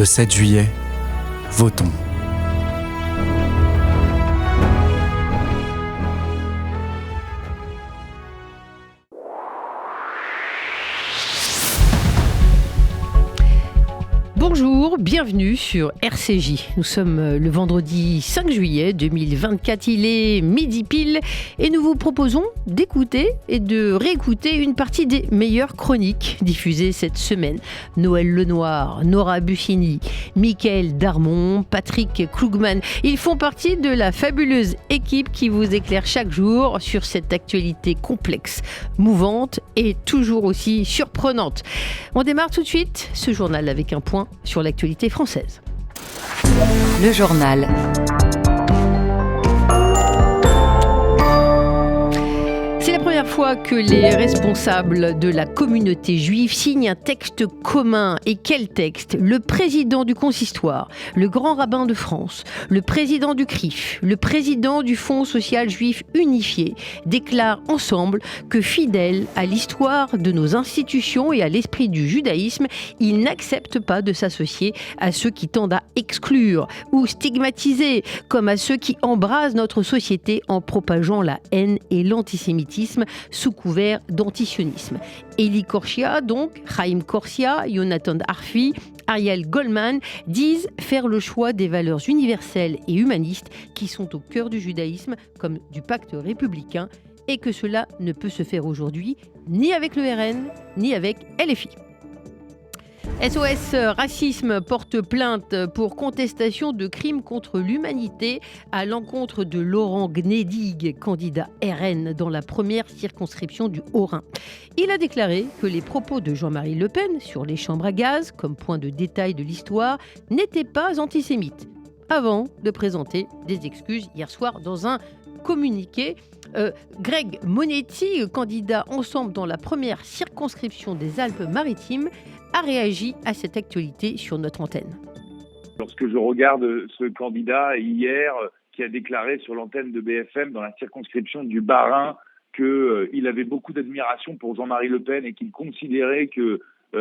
Le 7 juillet, votons. Bonjour, bienvenue sur RCJ. Nous sommes le vendredi 5 juillet 2024, il est midi pile et nous vous proposons d'écouter et de réécouter une partie des meilleures chroniques diffusées cette semaine. Noël Lenoir, Nora Buffini, Mickaël Darmon, Patrick Klugman, ils font partie de la fabuleuse équipe qui vous éclaire chaque jour sur cette actualité complexe, mouvante et toujours aussi surprenante. On démarre tout de suite ce journal avec un point sur l'actualité française. Le journal. C'est la première fois que les responsables de la communauté juive signent un texte commun. Et quel texte ? Le président du consistoire, le grand rabbin de France, le président du CRIF, le président du Fonds social juif unifié déclarent ensemble que fidèles à l'histoire de nos institutions et à l'esprit du judaïsme, ils n'acceptent pas de s'associer à ceux qui tendent à exclure ou stigmatiser, comme à ceux qui embrasent notre société en propageant la haine et l'antisémitisme sous couvert d'antisionisme. Eli Korsia, donc, Chaim Korsia, Yonatan Arfi, Ariel Goldman disent faire le choix des valeurs universelles et humanistes qui sont au cœur du judaïsme comme du pacte républicain et que cela ne peut se faire aujourd'hui ni avec le RN ni avec LFI. SOS Racisme porte plainte pour contestation de crimes contre l'humanité à l'encontre de Laurent Gnedig, candidat RN dans la première circonscription du Haut-Rhin. Il a déclaré que les propos de Jean-Marie Le Pen sur les chambres à gaz, comme point de détail de l'histoire, n'étaient pas antisémites, avant de présenter des excuses hier soir dans un communiqué. Greg Monetti, candidat Ensemble dans la première circonscription des Alpes-Maritimes, a réagi à cette actualité sur notre antenne. Lorsque je regarde ce candidat hier qui a déclaré sur l'antenne de BFM dans la circonscription du Bas-Rhin qu'il avait beaucoup d'admiration pour Jean-Marie Le Pen et qu'il considérait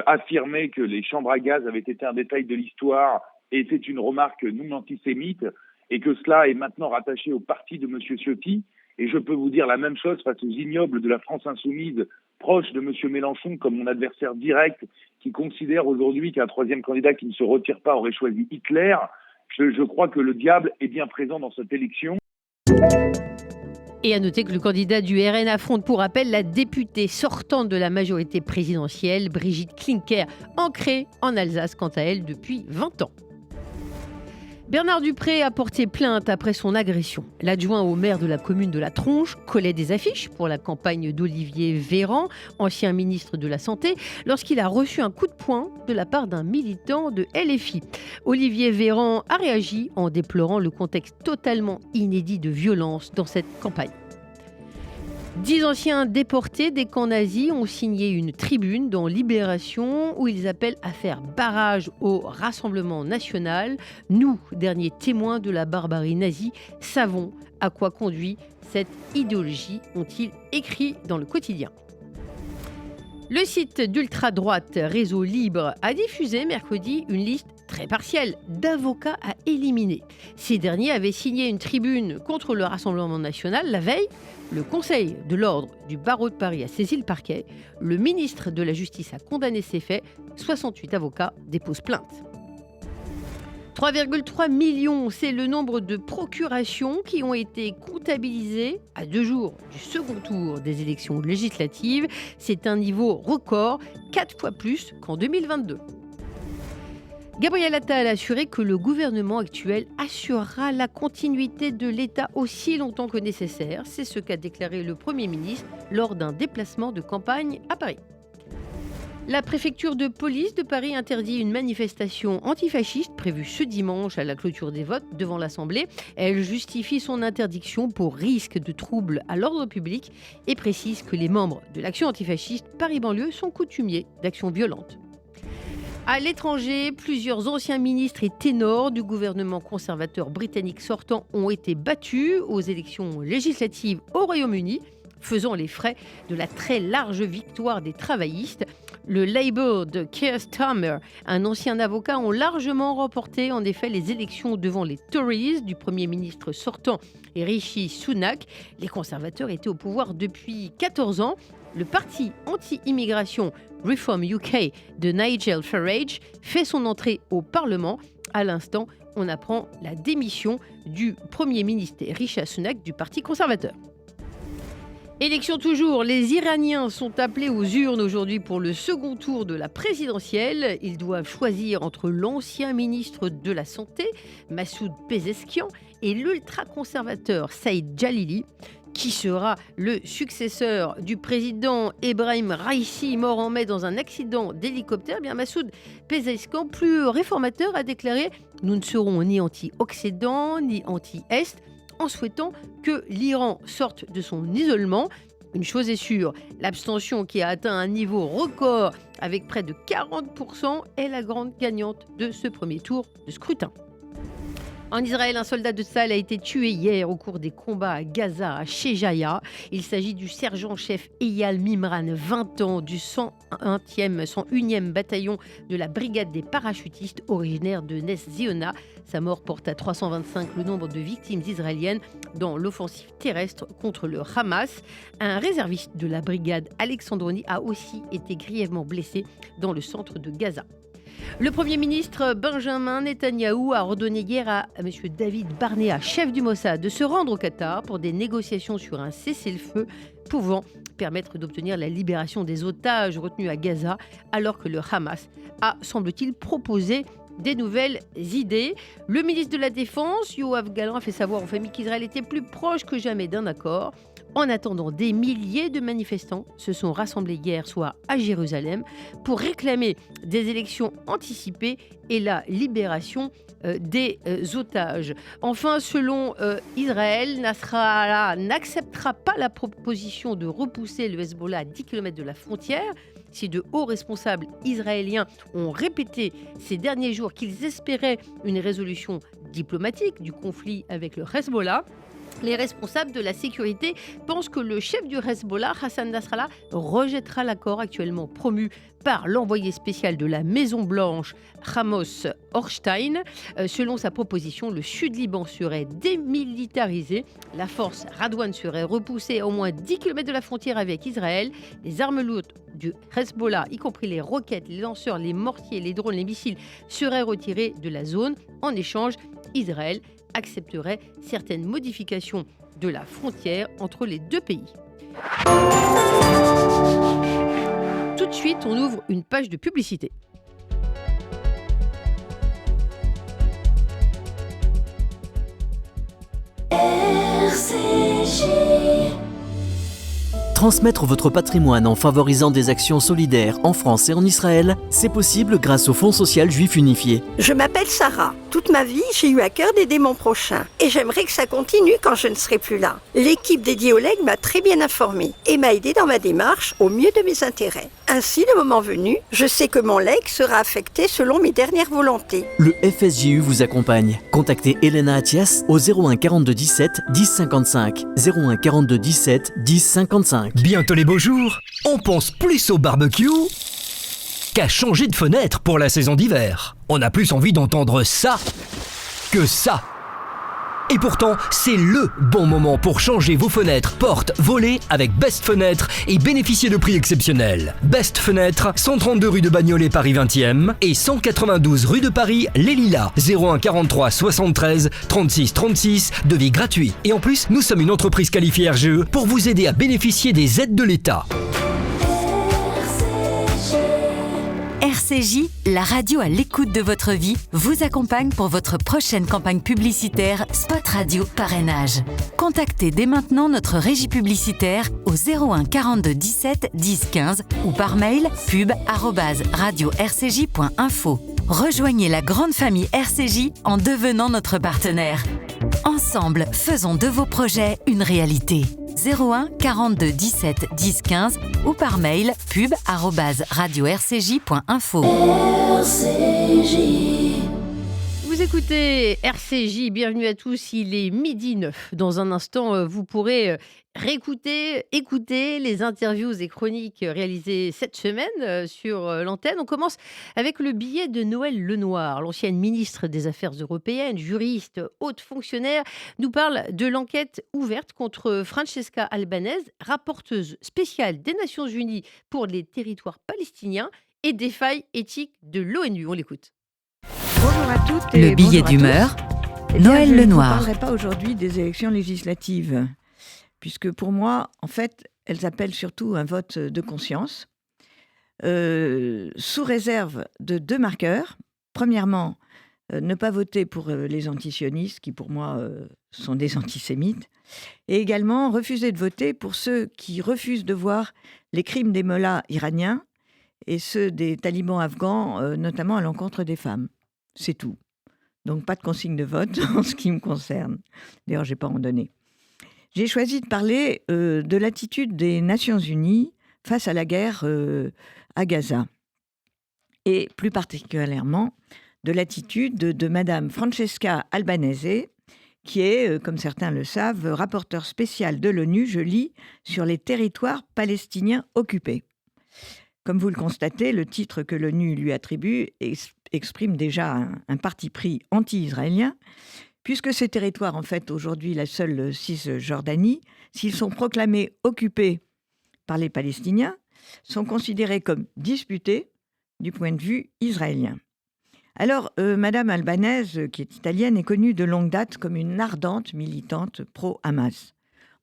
affirmer que les chambres à gaz avaient été un détail de l'histoire était une remarque non antisémite et que cela est maintenant rattaché au parti de M. Ciotti. Et je peux vous dire la même chose face aux ignobles de la France insoumise, proche de M. Mélenchon comme mon adversaire direct, qui considère aujourd'hui qu'un troisième candidat qui ne se retire pas aurait choisi Hitler. Je crois que le diable est bien présent dans cette élection. Et à noter que le candidat du RN affronte pour rappel la députée sortante de la majorité présidentielle, Brigitte Klinkert, ancrée en Alsace quant à elle depuis 20 ans. Bernard Dupré a porté plainte après son agression. L'adjoint au maire de la commune de La Tronche collait des affiches pour la campagne d'Olivier Véran, ancien ministre de la Santé, lorsqu'il a reçu un coup de poing de la part d'un militant de LFI. Olivier Véran a réagi en déplorant le contexte totalement inédit de violence dans cette campagne. 10 anciens déportés des camps nazis ont signé une tribune dans Libération où ils appellent à faire barrage au Rassemblement national. Nous, derniers témoins de la barbarie nazie, savons à quoi conduit cette idéologie, ont-ils écrit dans le quotidien. Le site d'ultra-droite Réseau Libre a diffusé mercredi une liste très partielle d'avocats à éliminer. Ces derniers avaient signé une tribune contre le Rassemblement national la veille. Le Conseil de l'ordre du barreau de Paris a saisi le parquet. Le ministre de la Justice a condamné ces faits. 68 avocats déposent plainte. 3,3 millions, c'est le nombre de procurations qui ont été comptabilisées à 2 jours du second tour des élections législatives. C'est un niveau record, 4 fois plus qu'en 2022. Gabriel Attal a assuré que le gouvernement actuel assurera la continuité de l'État aussi longtemps que nécessaire. C'est ce qu'a déclaré le Premier ministre lors d'un déplacement de campagne à Paris. La préfecture de police de Paris interdit une manifestation antifasciste prévue ce dimanche à la clôture des votes devant l'Assemblée. Elle justifie son interdiction pour risque de trouble à l'ordre public et précise que les membres de l'action antifasciste Paris-Banlieue sont coutumiers d'actions violentes. À l'étranger, plusieurs anciens ministres et ténors du gouvernement conservateur britannique sortant ont été battus aux élections législatives au Royaume-Uni, faisant les frais de la très large victoire des travaillistes. Le Labour de Keir Starmer, un ancien avocat, ont largement remporté en effet les élections devant les Tories du Premier ministre sortant et Rishi Sunak. Les conservateurs étaient au pouvoir depuis 14 ans. Le parti anti-immigration Reform UK de Nigel Farage fait son entrée au Parlement. À l'instant, on apprend la démission du Premier ministre Rishi Sunak du Parti conservateur. Élection toujours, les Iraniens sont appelés aux urnes aujourd'hui pour le second tour de la présidentielle. Ils doivent choisir entre l'ancien ministre de la Santé, Massoud Pezeshkian, et l'ultra-conservateur Saïd Jalili. Qui sera le successeur du président Ebrahim Raïssi, mort en mai dans un accident d'hélicoptère? Massoud Pezeshkian, plus réformateur, a déclaré « Nous ne serons ni anti-Occident ni anti-Est », en souhaitant que l'Iran sorte de son isolement. Une chose est sûre, l'abstention qui a atteint un niveau record avec près de 40% est la grande gagnante de ce premier tour de scrutin. En Israël, un soldat de Tsahal a été tué hier au cours des combats à Gaza, à Shejaya. Il s'agit du sergent-chef Eyal Mimran, 20 ans, du 101e bataillon de la brigade des parachutistes originaire de Nes Ziona. Sa mort porte à 325 le nombre de victimes israéliennes dans l'offensive terrestre contre le Hamas. Un réserviste de la brigade Alexandroni a aussi été grièvement blessé dans le centre de Gaza. Le Premier ministre Benjamin Netanyahou a ordonné hier à M. David Barnea, chef du Mossad, de se rendre au Qatar pour des négociations sur un cessez-le-feu pouvant permettre d'obtenir la libération des otages retenus à Gaza, alors que le Hamas a, semble-t-il, proposé des nouvelles idées. Le ministre de la Défense, Yoav Gallant, a fait savoir aux familles qu'Israël était plus proche que jamais d'un accord. En attendant, des milliers de manifestants se sont rassemblés hier soir à Jérusalem pour réclamer des élections anticipées et la libération des otages. Enfin, selon Israël, Nasrallah n'acceptera pas la proposition de repousser le Hezbollah à 10 km de la frontière. Si de hauts responsables israéliens ont répété ces derniers jours qu'ils espéraient une résolution diplomatique du conflit avec le Hezbollah, les responsables de la sécurité pensent que le chef du Hezbollah, Hassan Nasrallah, rejettera l'accord actuellement promu par l'envoyé spécial de la Maison-Blanche, Amos Hochstein. Selon sa proposition, le Sud-Liban serait démilitarisé. La force Radwan serait repoussée à au moins 10 km de la frontière avec Israël. Les armes lourdes du Hezbollah, y compris les roquettes, les lanceurs, les mortiers, les drones, les missiles, seraient retirés de la zone. En échange, Israël accepterait certaines modifications de la frontière entre les deux pays. Tout de suite, on ouvre une page de publicité. RCJ. Transmettre votre patrimoine en favorisant des actions solidaires en France et en Israël, c'est possible grâce au Fonds social juif unifié. Je m'appelle Sarah. Toute ma vie, j'ai eu à cœur d'aider mon prochain. Et j'aimerais que ça continue quand je ne serai plus là. L'équipe dédiée au legs m'a très bien informée et m'a aidée dans ma démarche au mieux de mes intérêts. Ainsi, le moment venu, je sais que mon legs sera affecté selon mes dernières volontés. Le FSJU vous accompagne. Contactez Elena Athias au 01 42 17 10 55. 01 42 17 10 55. Bientôt les beaux jours, on pense plus au barbecue qu'à changer de fenêtre pour la saison d'hiver. On a plus envie d'entendre ça que ça. Et pourtant, c'est le bon moment pour changer vos fenêtres, portes, volets avec Best Fenêtre et bénéficier de prix exceptionnels. Best Fenêtre, 132 rue de Bagnolet, Paris 20e et 192 rue de Paris, Les Lilas. 01 43 73 36 36, devis gratuit. Et en plus, nous sommes une entreprise qualifiée RGE pour vous aider à bénéficier des aides de l'État. RCJ, la radio à l'écoute de votre vie, vous accompagne pour votre prochaine campagne publicitaire Spot Radio Parrainage. Contactez dès maintenant notre régie publicitaire au 01 42 17 10 15 ou par mail pub@radio-rcj.info. Rejoignez la grande famille RCJ en devenant notre partenaire. Ensemble, faisons de vos projets une réalité. 01 42 17 10 15 ou par mail pub@radio-rcj.info. Vous Vous écoutez RCJ, bienvenue à tous, il est 12h09. Dans un instant, vous pourrez écouter les interviews et chroniques réalisées cette semaine sur l'antenne. On commence avec le billet de Noël Lenoir. L'ancienne ministre des Affaires européennes, juriste, haute fonctionnaire, nous parle de l'enquête ouverte contre Francesca Albanese, rapporteuse spéciale des Nations Unies pour les territoires palestiniens et des failles éthiques de l'ONU. On l'écoute. Bonjour à toutes Le et billet bonjour à d'humeur, tous. Noël Je ne vous Lenoir. parlerai pas aujourd'hui des élections législatives, puisque pour moi, en fait, elles appellent surtout un vote de conscience, sous réserve de 2 marqueurs. Premièrement, ne pas voter pour les antisionistes, qui pour moi sont des antisémites, et également refuser de voter pour ceux qui refusent de voir les crimes des mollahs iraniens et ceux des talibans afghans, notamment à l'encontre des femmes. C'est tout. Donc pas de consigne de vote en ce qui me concerne. D'ailleurs, je n'ai pas en donné. J'ai choisi de parler de l'attitude des Nations Unies face à la guerre à Gaza. Et plus particulièrement de l'attitude de Madame Francesca Albanese, qui est, comme certains le savent, rapporteure spéciale de l'ONU, je lis, sur les territoires palestiniens occupés. Comme vous le constatez, le titre que l'ONU lui attribue exprime déjà un parti pris anti-israélien, puisque ces territoires, en fait, aujourd'hui, la seule Cisjordanie, s'ils sont proclamés occupés par les Palestiniens, sont considérés comme disputés du point de vue israélien. Alors, Madame Albanese, qui est italienne, est connue de longue date comme une ardente militante pro-Hamas.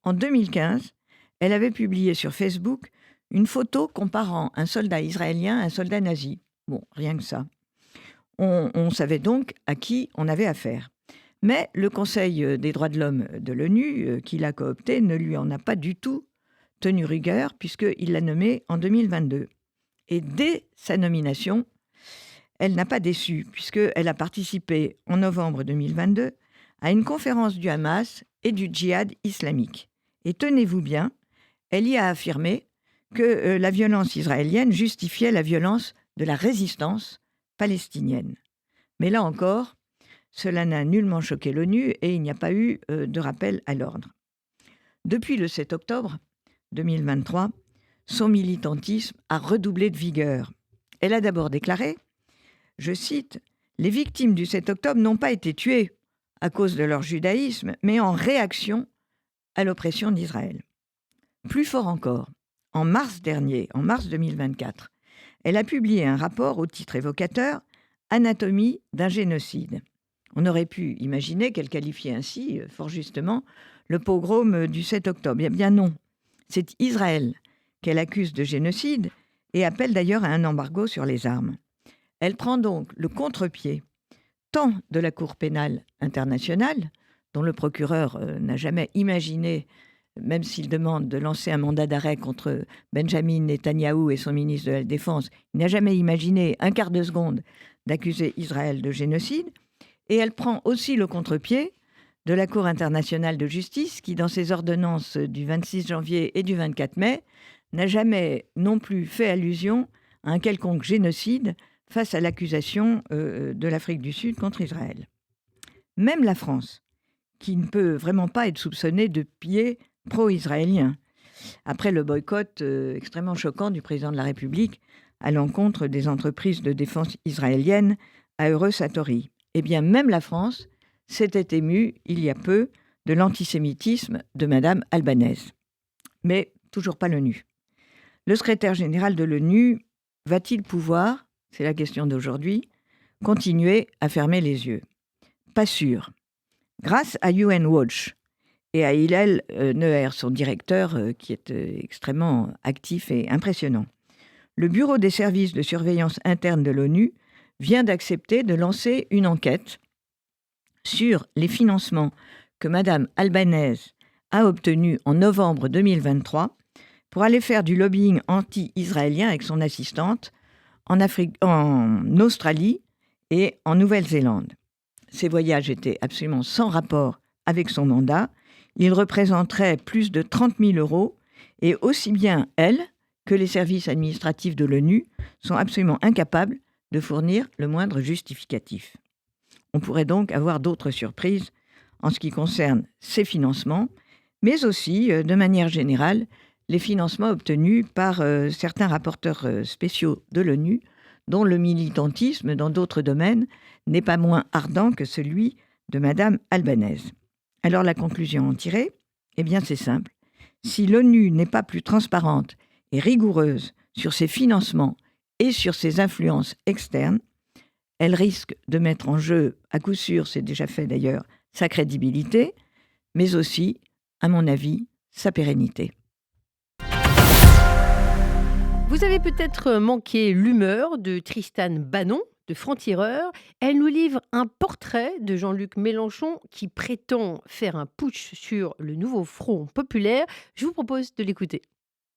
En 2015, elle avait publié sur Facebook une photo comparant un soldat israélien à un soldat nazi. Bon, rien que ça. On savait donc à qui on avait affaire. Mais le Conseil des droits de l'homme de l'ONU, qui l'a coopté, ne lui en a pas du tout tenu rigueur, puisqu'il l'a nommée en 2022. Et dès sa nomination, elle n'a pas déçu, puisqu'elle a participé en novembre 2022 à une conférence du Hamas et du djihad islamique. Et tenez-vous bien, elle y a affirmé que la violence israélienne justifiait la violence de la résistance palestinienne. Mais là encore, cela n'a nullement choqué l'ONU et il n'y a pas eu de rappel à l'ordre. Depuis le 7 octobre 2023, son militantisme a redoublé de vigueur. Elle a d'abord déclaré, je cite, « Les victimes du 7 octobre n'ont pas été tuées à cause de leur judaïsme, mais en réaction à l'oppression d'Israël. » Plus fort encore, en mars dernier, en mars 2024, elle a publié un rapport au titre évocateur « Anatomie d'un génocide ». On aurait pu imaginer qu'elle qualifiait ainsi, fort justement, le pogrom du 7 octobre. Eh bien non, c'est Israël qu'elle accuse de génocide et appelle d'ailleurs à un embargo sur les armes. Elle prend donc le contre-pied tant de la Cour pénale internationale, dont le procureur n'a jamais imaginé, même s'il demande de lancer un mandat d'arrêt contre Benjamin Netanyahou et son ministre de la Défense, il n'a jamais imaginé un quart de seconde d'accuser Israël de génocide. Et elle prend aussi le contre-pied de la Cour internationale de justice, qui, dans ses ordonnances du 26 janvier et du 24 mai, n'a jamais non plus fait allusion à un quelconque génocide face à l'accusation de l'Afrique du Sud contre Israël. Même la France, qui ne peut vraiment pas être soupçonnée de pied pro-israélien, après le boycott extrêmement choquant du président de la République à l'encontre des entreprises de défense israéliennes à Eurosatory. Eh bien, même la France s'était émue, il y a peu, de l'antisémitisme de Madame Albanese. Mais toujours pas l'ONU. Le secrétaire général de l'ONU va-t-il pouvoir, c'est la question d'aujourd'hui, continuer à fermer les yeux? Pas sûr. Grâce à UN Watch et à Hillel Neuer, son directeur, qui est extrêmement actif et impressionnant, le Bureau des services de surveillance interne de l'ONU vient d'accepter de lancer une enquête sur les financements que Madame Albanese a obtenus en novembre 2023 pour aller faire du lobbying anti-israélien avec son assistante en Australie et en Nouvelle-Zélande. Ces voyages étaient absolument sans rapport avec son mandat. Ils représenteraient plus de 30 000 € et aussi bien elle que les services administratifs de l'ONU sont absolument incapables de fournir le moindre justificatif. On pourrait donc avoir d'autres surprises en ce qui concerne ces financements, mais aussi, de manière générale, les financements obtenus par certains rapporteurs spéciaux de l'ONU, dont le militantisme dans d'autres domaines n'est pas moins ardent que celui de Madame Albanese. Alors la conclusion à en tirer, eh bien c'est simple. Si l'ONU n'est pas plus transparente et rigoureuse sur ses financements et sur ses influences externes, elle risque de mettre en jeu, à coup sûr, c'est déjà fait d'ailleurs, sa crédibilité, mais aussi, à mon avis, sa pérennité. Vous avez peut-être manqué l'humeur de Tristane Banon, de Franc-Tireur. Elle nous livre un portrait de Jean-Luc Mélenchon qui prétend faire un putsch sur le nouveau Front populaire. Je vous propose de l'écouter.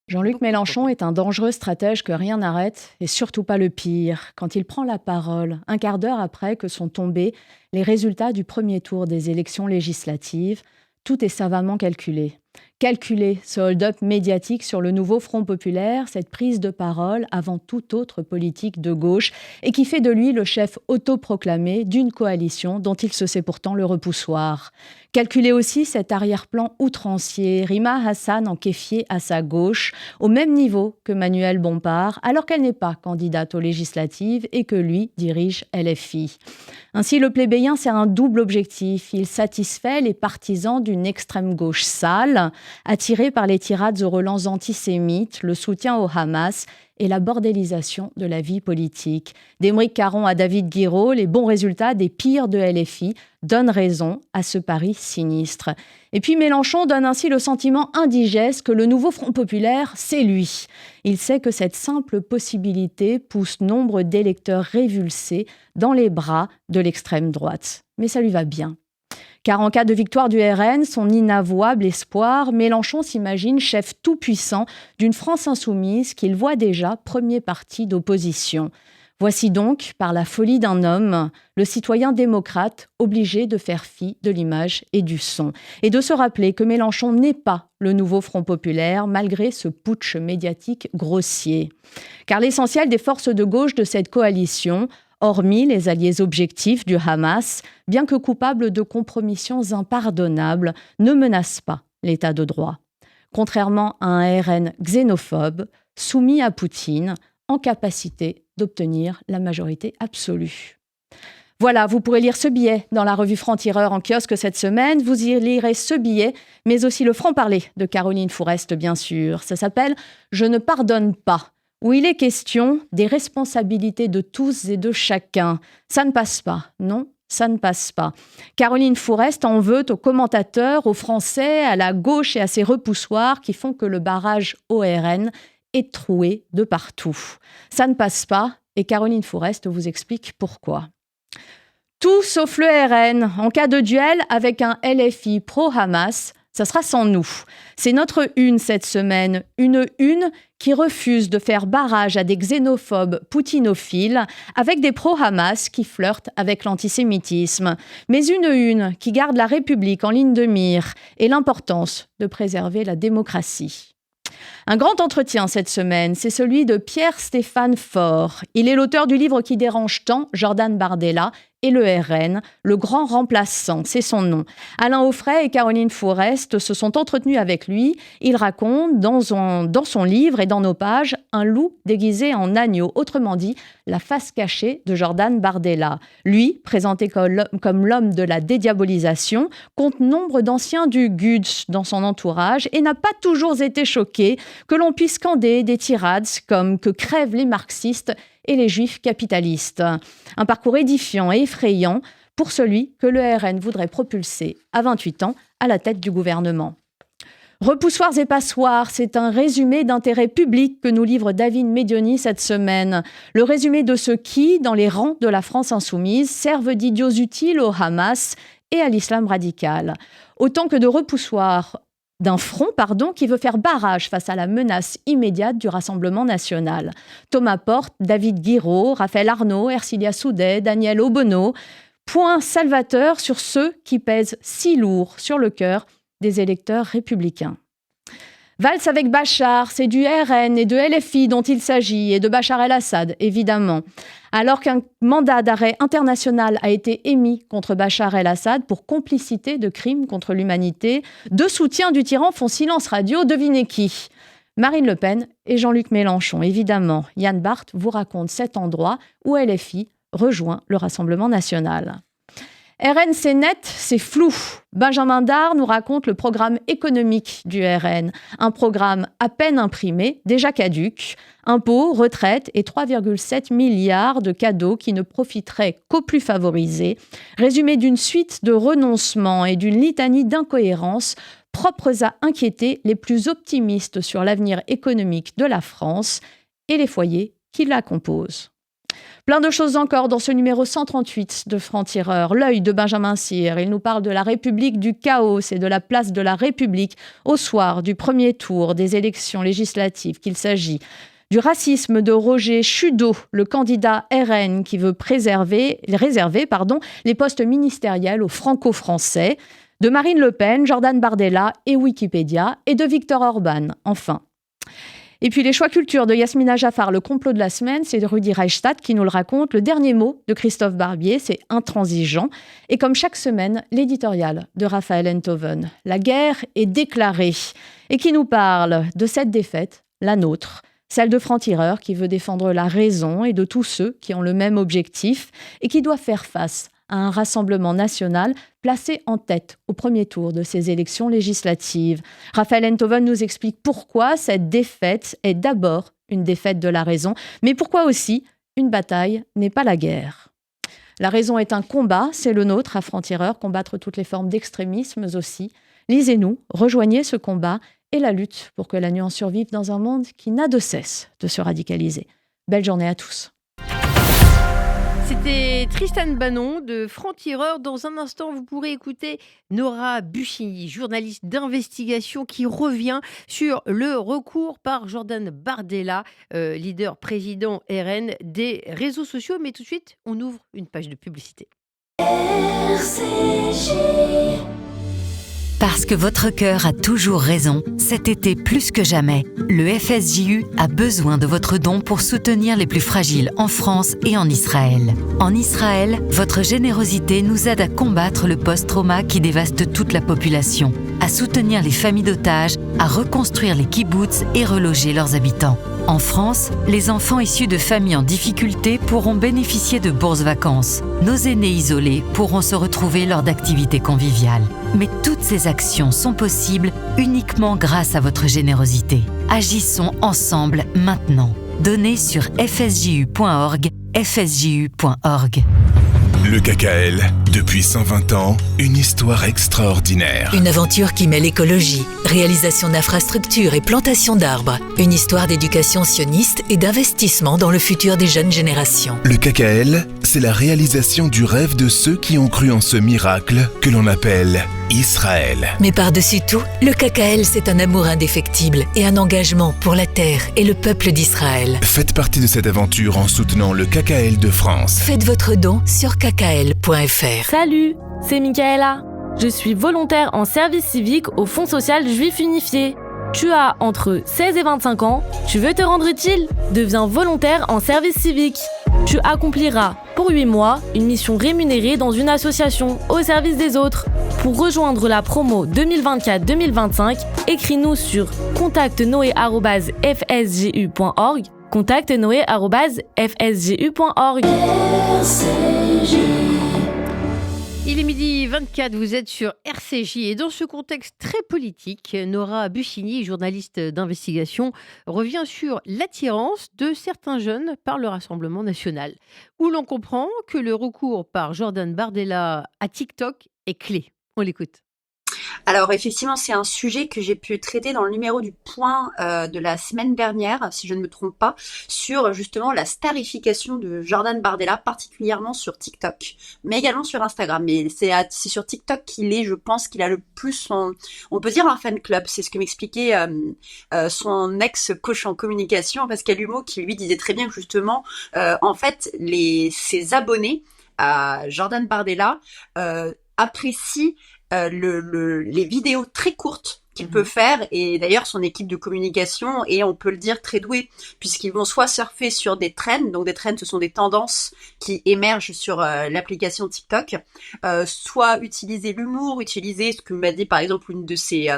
Jean-Luc Mélenchon est un dangereux stratège que rien n'arrête, et surtout pas le pire. Quand il prend la parole, un quart d'heure après que sont tombés les résultats du premier tour des élections législatives, tout est savamment calculé. Calculer ce hold-up médiatique sur le nouveau Front populaire, cette prise de parole avant toute autre politique de gauche et qui fait de lui le chef autoproclamé d'une coalition dont il se sait pourtant le repoussoir. Calculer aussi cet arrière-plan outrancier, Rima Hassan en kéfier à sa gauche, au même niveau que Manuelle Bompard, alors qu'elle n'est pas candidate aux législatives et que lui dirige LFI. Ainsi, le plébéien sert un double objectif. Il satisfait les partisans d'une extrême gauche sale, attirés par les tirades aux relents antisémites, le soutien au Hamas et la bordélisation de la vie politique. D'Aymeric Caron à David Guiraud, les bons résultats des pires de LFI donnent raison à ce pari sinistre. Et puis Mélenchon donne ainsi le sentiment indigeste que le nouveau Front populaire, c'est lui. Il sait que cette simple possibilité pousse nombre d'électeurs révulsés dans les bras de l'extrême droite. Mais ça lui va bien. Car en cas de victoire du RN, son inavouable espoir, Mélenchon s'imagine chef tout-puissant d'une France insoumise qu'il voit déjà premier parti d'opposition. Voici donc, par la folie d'un homme, le citoyen démocrate obligé de faire fi de l'image et du son. Et de se rappeler que Mélenchon n'est pas le nouveau Front populaire, malgré ce putsch médiatique grossier. Car l'essentiel des forces de gauche de cette coalition, hormis les alliés objectifs du Hamas, bien que coupables de compromissions impardonnables, ne menacent pas l'état de droit. Contrairement à un RN xénophobe, soumis à Poutine, en capacité d'obtenir la majorité absolue. Voilà, vous pourrez lire ce billet dans la revue Franc-Tireur en kiosque cette semaine. Vous y lirez ce billet, mais aussi le franc-parler de Caroline Fourest, bien sûr. Ça s'appelle « Je ne pardonne pas », où il est question des responsabilités de tous et de chacun. Ça ne passe pas, non, ça ne passe pas. Caroline Fourest en veut aux commentateurs, aux Français, à la gauche et à ses repoussoirs qui font que le barrage au RN est troué de partout. Ça ne passe pas, et Caroline Fourest vous explique pourquoi. Tout sauf le RN. En cas de duel avec un LFI pro-Hamas, ça sera sans nous. C'est notre une cette semaine. Une qui refuse de faire barrage à des xénophobes poutinophiles avec des pro-Hamas qui flirtent avec l'antisémitisme. Mais une qui garde la République en ligne de mire et l'importance de préserver la démocratie. Un grand entretien cette semaine, c'est celui de Pierre-Stéphane Faure. Il est l'auteur du livre qui dérange tant Jordan Bardella et le RN, le grand remplaçant, c'est son nom. Alain Auffray et Caroline Fourest se sont entretenus avec lui. Il raconte dans son livre et dans nos pages un loup déguisé en agneau, autrement dit la face cachée de Jordan Bardella. Lui, présenté comme l'homme de la dédiabolisation, compte nombre d'anciens du GUDS dans son entourage et n'a pas toujours été choqué que l'on puisse scander des tirades comme « que crèvent les marxistes » et les juifs capitalistes. Un parcours édifiant et effrayant pour celui que le RN voudrait propulser à 28 ans à la tête du gouvernement. Repoussoirs et passoires, c'est un résumé d'intérêt public que nous livre David Médioni cette semaine. Le résumé de ceux qui, dans les rangs de la France insoumise, servent d'idiots utiles au Hamas et à l'islam radical. Autant que de repoussoirs d'un front, qui veut faire barrage face à la menace immédiate du Rassemblement national. Thomas Porte, David Guiraud, Raphaël Arnaud, Ercilia Soudet, Daniel Obono, point salvateur sur ceux qui pèsent si lourd sur le cœur des électeurs républicains. Valse avec Bachar, c'est du RN et de LFI dont il s'agit, et de Bachar el-Assad, évidemment. Alors qu'un mandat d'arrêt international a été émis contre Bachar el-Assad pour complicité de crimes contre l'humanité, deux soutiens du tyran font silence radio, devinez qui ? Marine Le Pen et Jean-Luc Mélenchon, évidemment. Yann Barth vous raconte cet endroit où LFI rejoint le Rassemblement national. RN, c'est net, c'est flou. Benjamin Dard nous raconte le programme économique du RN. Un programme à peine imprimé, déjà caduc. Impôts, retraites et 3,7 milliards de cadeaux qui ne profiteraient qu'aux plus favorisés. Résumé d'une suite de renoncements et d'une litanie d'incohérences propres à inquiéter les plus optimistes sur l'avenir économique de la France et les foyers qui la composent. Plein de choses encore dans ce numéro 138 de Franc-Tireur, l'œil de Benjamin Cyr. Il nous parle de la République du chaos et de la place de la République au soir du premier tour des élections législatives qu'il s'agit. Du racisme de Roger Chudeau, le candidat RN qui veut réserver les postes ministériels aux franco-français. De Marine Le Pen, Jordan Bardella et Wikipédia. Et de Viktor Orban, enfin. Et puis les choix culture de Yasmina Jaffar, le complot de la semaine, c'est Rudi Reichstadt qui nous le raconte. Le dernier mot de Christophe Barbier, c'est intransigeant. Et comme chaque semaine, l'éditorial de Raphaël Enthoven. La guerre est déclarée. Et qui nous parle de cette défaite, la nôtre. Celle de Franc-Tireur qui veut défendre la raison et de tous ceux qui ont le même objectif et qui doivent faire face à un rassemblement national placé en tête au premier tour de ces élections législatives. Raphaël Enthoven nous explique pourquoi cette défaite est d'abord une défaite de la raison, mais pourquoi aussi une bataille n'est pas la guerre. La raison est un combat, c'est le nôtre à Franc-Tireur, combattre toutes les formes d'extrémisme aussi. Lisez-nous, rejoignez ce combat et la lutte pour que la nuance survive dans un monde qui n'a de cesse de se radicaliser. Belle journée à tous. C'était Tristan Banon de Franc-Tireur. Dans un instant, vous pourrez écouter Nora Bucchini, journaliste d'investigation qui revient sur le recours par Jordan Bardella, leader président RN des réseaux sociaux. Mais tout de suite, on ouvre une page de publicité. RCJ. Parce que votre cœur a toujours raison, cet été plus que jamais, le FSJU a besoin de votre don pour soutenir les plus fragiles en France et en Israël. En Israël, votre générosité nous aide à combattre le post-trauma qui dévaste toute la population, à soutenir les familles d'otages, à reconstruire les kibboutz et reloger leurs habitants. En France, les enfants issus de familles en difficulté pourront bénéficier de bourses vacances. Nos aînés isolés pourront se retrouver lors d'activités conviviales. Mais toutes ces actions sont possibles uniquement grâce à votre générosité. Agissons ensemble maintenant. Donnez sur fsju.org, fsju.org. Le KKL, depuis 120 ans, une histoire extraordinaire. Une aventure qui mêle écologie, réalisation d'infrastructures et plantation d'arbres. Une histoire d'éducation sioniste et d'investissement dans le futur des jeunes générations. Le KKL, c'est la réalisation du rêve de ceux qui ont cru en ce miracle que l'on appelle Israël. Mais par-dessus tout, le KKL, c'est un amour indéfectible et un engagement pour la terre et le peuple d'Israël. Faites partie de cette aventure en soutenant le KKL de France. Faites votre don sur kkl.fr. Salut, c'est Michaela. Je suis volontaire en service civique au Fonds social juif unifié. Tu as entre 16 et 25 ans, tu veux te rendre utile ? Deviens volontaire en service civique. Tu accompliras pour 8 mois une mission rémunérée dans une association au service des autres. Pour rejoindre la promo 2024-2025, écris-nous sur contactenoé@fsju.org, contactenoé@fsju.org. Il est midi 24, vous êtes sur RCJ et dans ce contexte très politique, Nora Bucchini, journaliste d'investigation, revient sur l'attirance de certains jeunes par le Rassemblement national, où l'on comprend que le recours par Jordan Bardella à TikTok est clé. On l'écoute. Alors effectivement, c'est un sujet que j'ai pu traiter dans le numéro du Point de la semaine dernière, si je ne me trompe pas, sur justement la starification de Jordan Bardella, particulièrement sur TikTok, mais également sur Instagram. Mais c'est sur TikTok je pense qu'il a le plus, on peut dire un fan club. C'est ce que m'expliquait son ex-coach en communication, Pascal Humeau, qui lui disait très bien que justement, en fait, ses abonnés à Jordan Bardella apprécient les vidéos très courtes qu'il peut faire. Et d'ailleurs, son équipe de communication est, on peut le dire, très douée, puisqu'ils vont soit surfer sur des trends, donc des trends, ce sont des tendances qui émergent sur l'application TikTok, soit utiliser l'humour, utiliser ce que m'a dit par exemple une de ses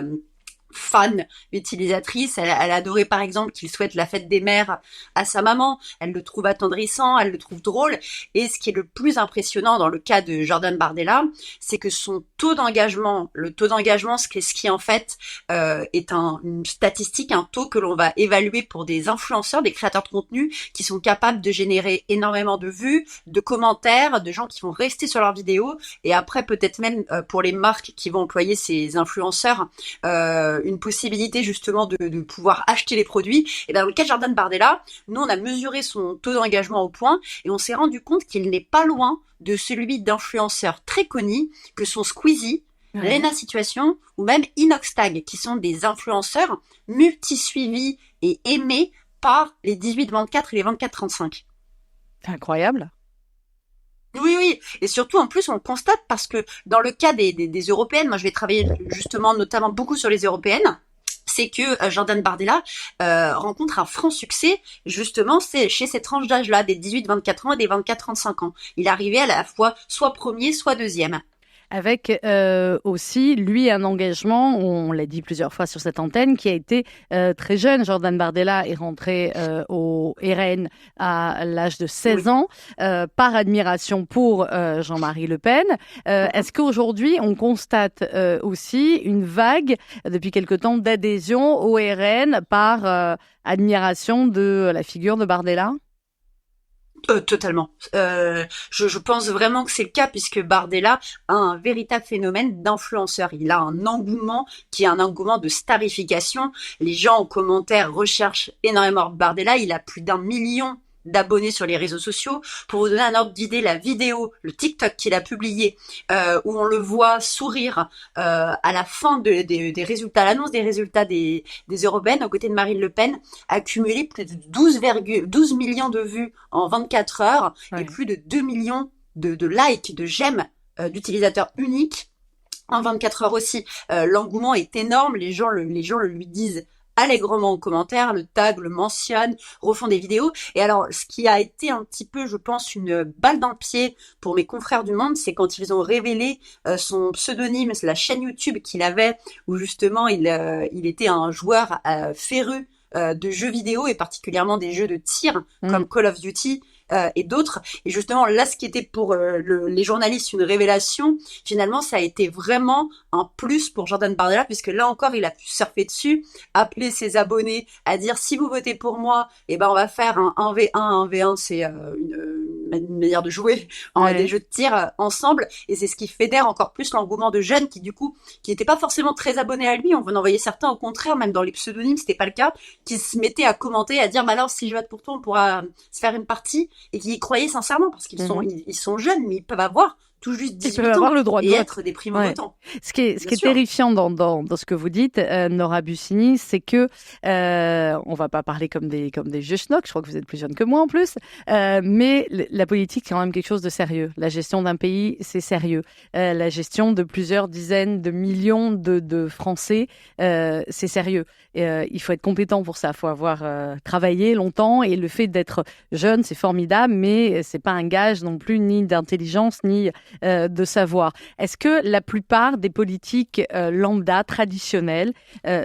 fan utilisatrice, elle adorait par exemple qu'il souhaite la fête des mères à sa maman, elle le trouve attendrissant, elle le trouve drôle, et ce qui est le plus impressionnant dans le cas de Jordan Bardella, c'est que son taux d'engagement, le taux d'engagement, ce qui en fait est une statistique, un taux que l'on va évaluer pour des influenceurs, des créateurs de contenu qui sont capables de générer énormément de vues, de commentaires, de gens qui vont rester sur leurs vidéos, et après peut-être même pour les marques qui vont employer ces influenceurs, une possibilité justement de pouvoir acheter les produits. Et dans le cas de Jordan Bardella, nous on a mesuré son taux d'engagement au point et on s'est rendu compte qu'il n'est pas loin de celui d'influenceurs très connus que sont Squeezie, Lena Situation ou même Inoxtag, qui sont des influenceurs multi-suivis et aimés par les 18-24 et les 24-35. C'est incroyable. Oui, et surtout en plus on le constate parce que dans le cas des européennes, moi je vais travailler justement notamment beaucoup sur les européennes, c'est que Jordan Bardella rencontre un franc succès justement c'est chez cette tranche d'âge-là, des 18-24 ans et des 24-35 ans. Il arrivait à la fois soit premier, soit deuxième. Avec aussi, lui, un engagement, on l'a dit plusieurs fois sur cette antenne, qui a été très jeune. Jordan Bardella est rentré au RN à l'âge de 16 ans, par admiration pour Jean-Marie Le Pen. Est-ce qu'aujourd'hui, on constate aussi une vague, depuis quelque temps, d'adhésion au RN par admiration de la figure de Bardella ? Totalement. Je pense vraiment que c'est le cas puisque Bardella a un véritable phénomène d'influenceur. Il a un engouement qui est un engouement de starification. Les gens en commentaire recherchent énormément Bardella. Il a plus d'1 million d'abonnés sur les réseaux sociaux. Pour vous donner un ordre d'idée, la vidéo, le TikTok qu'il a publié, où on le voit sourire à la fin des résultats, l'annonce des résultats des européennes, aux côtés de Marine Le Pen, a cumulé plus de 12 millions de vues en 24 heures et plus de 2 millions de likes, de j'aime d'utilisateurs uniques en 24 heures aussi. L'engouement est énorme, les gens le lui disent allègrement en commentaire, le tag, le mentionne, refont des vidéos. Et alors, ce qui a été un petit peu, je pense, une balle dans le pied pour mes confrères du Monde, c'est quand ils ont révélé son pseudonyme, la chaîne YouTube qu'il avait, où justement il était un joueur féru de jeux vidéo et particulièrement des jeux de tir comme Call of Duty et d'autres. Et justement, là, ce qui était pour les journalistes une révélation, finalement, ça a été vraiment un plus pour Jordan Bardella, puisque là encore, il a pu surfer dessus, appeler ses abonnés à dire si vous votez pour moi, eh ben on va faire un 1v1. Un 1v1, c'est une manière de jouer des jeux de tir ensemble, et c'est ce qui fédère encore plus l'engouement de jeunes qui du coup qui n'étaient pas forcément très abonnés à lui. On en voyait certains au contraire, même dans les pseudonymes c'était pas le cas, qui se mettaient à commenter, à dire mais alors si je vote pour toi on pourra se faire une partie, et qui y croyaient sincèrement parce qu'ils ils sont jeunes mais ils peuvent avoir tout juste 18 ans avoir le droit de vote. Être des primo-votants. Ce qui est terrifiant dans ce que vous dites, Nora Bussini, c'est que on va pas parler comme des vieux schnocks, je crois que vous êtes plus jeune que moi en plus, mais la politique c'est quand même quelque chose de sérieux. La gestion d'un pays, c'est sérieux. La gestion de plusieurs dizaines de millions de Français, c'est sérieux. Il faut être compétent pour ça, il faut avoir travaillé longtemps, et le fait d'être jeune, c'est formidable, mais c'est pas un gage non plus ni d'intelligence ni de savoir. Est-ce que la plupart des politiques lambda traditionnelles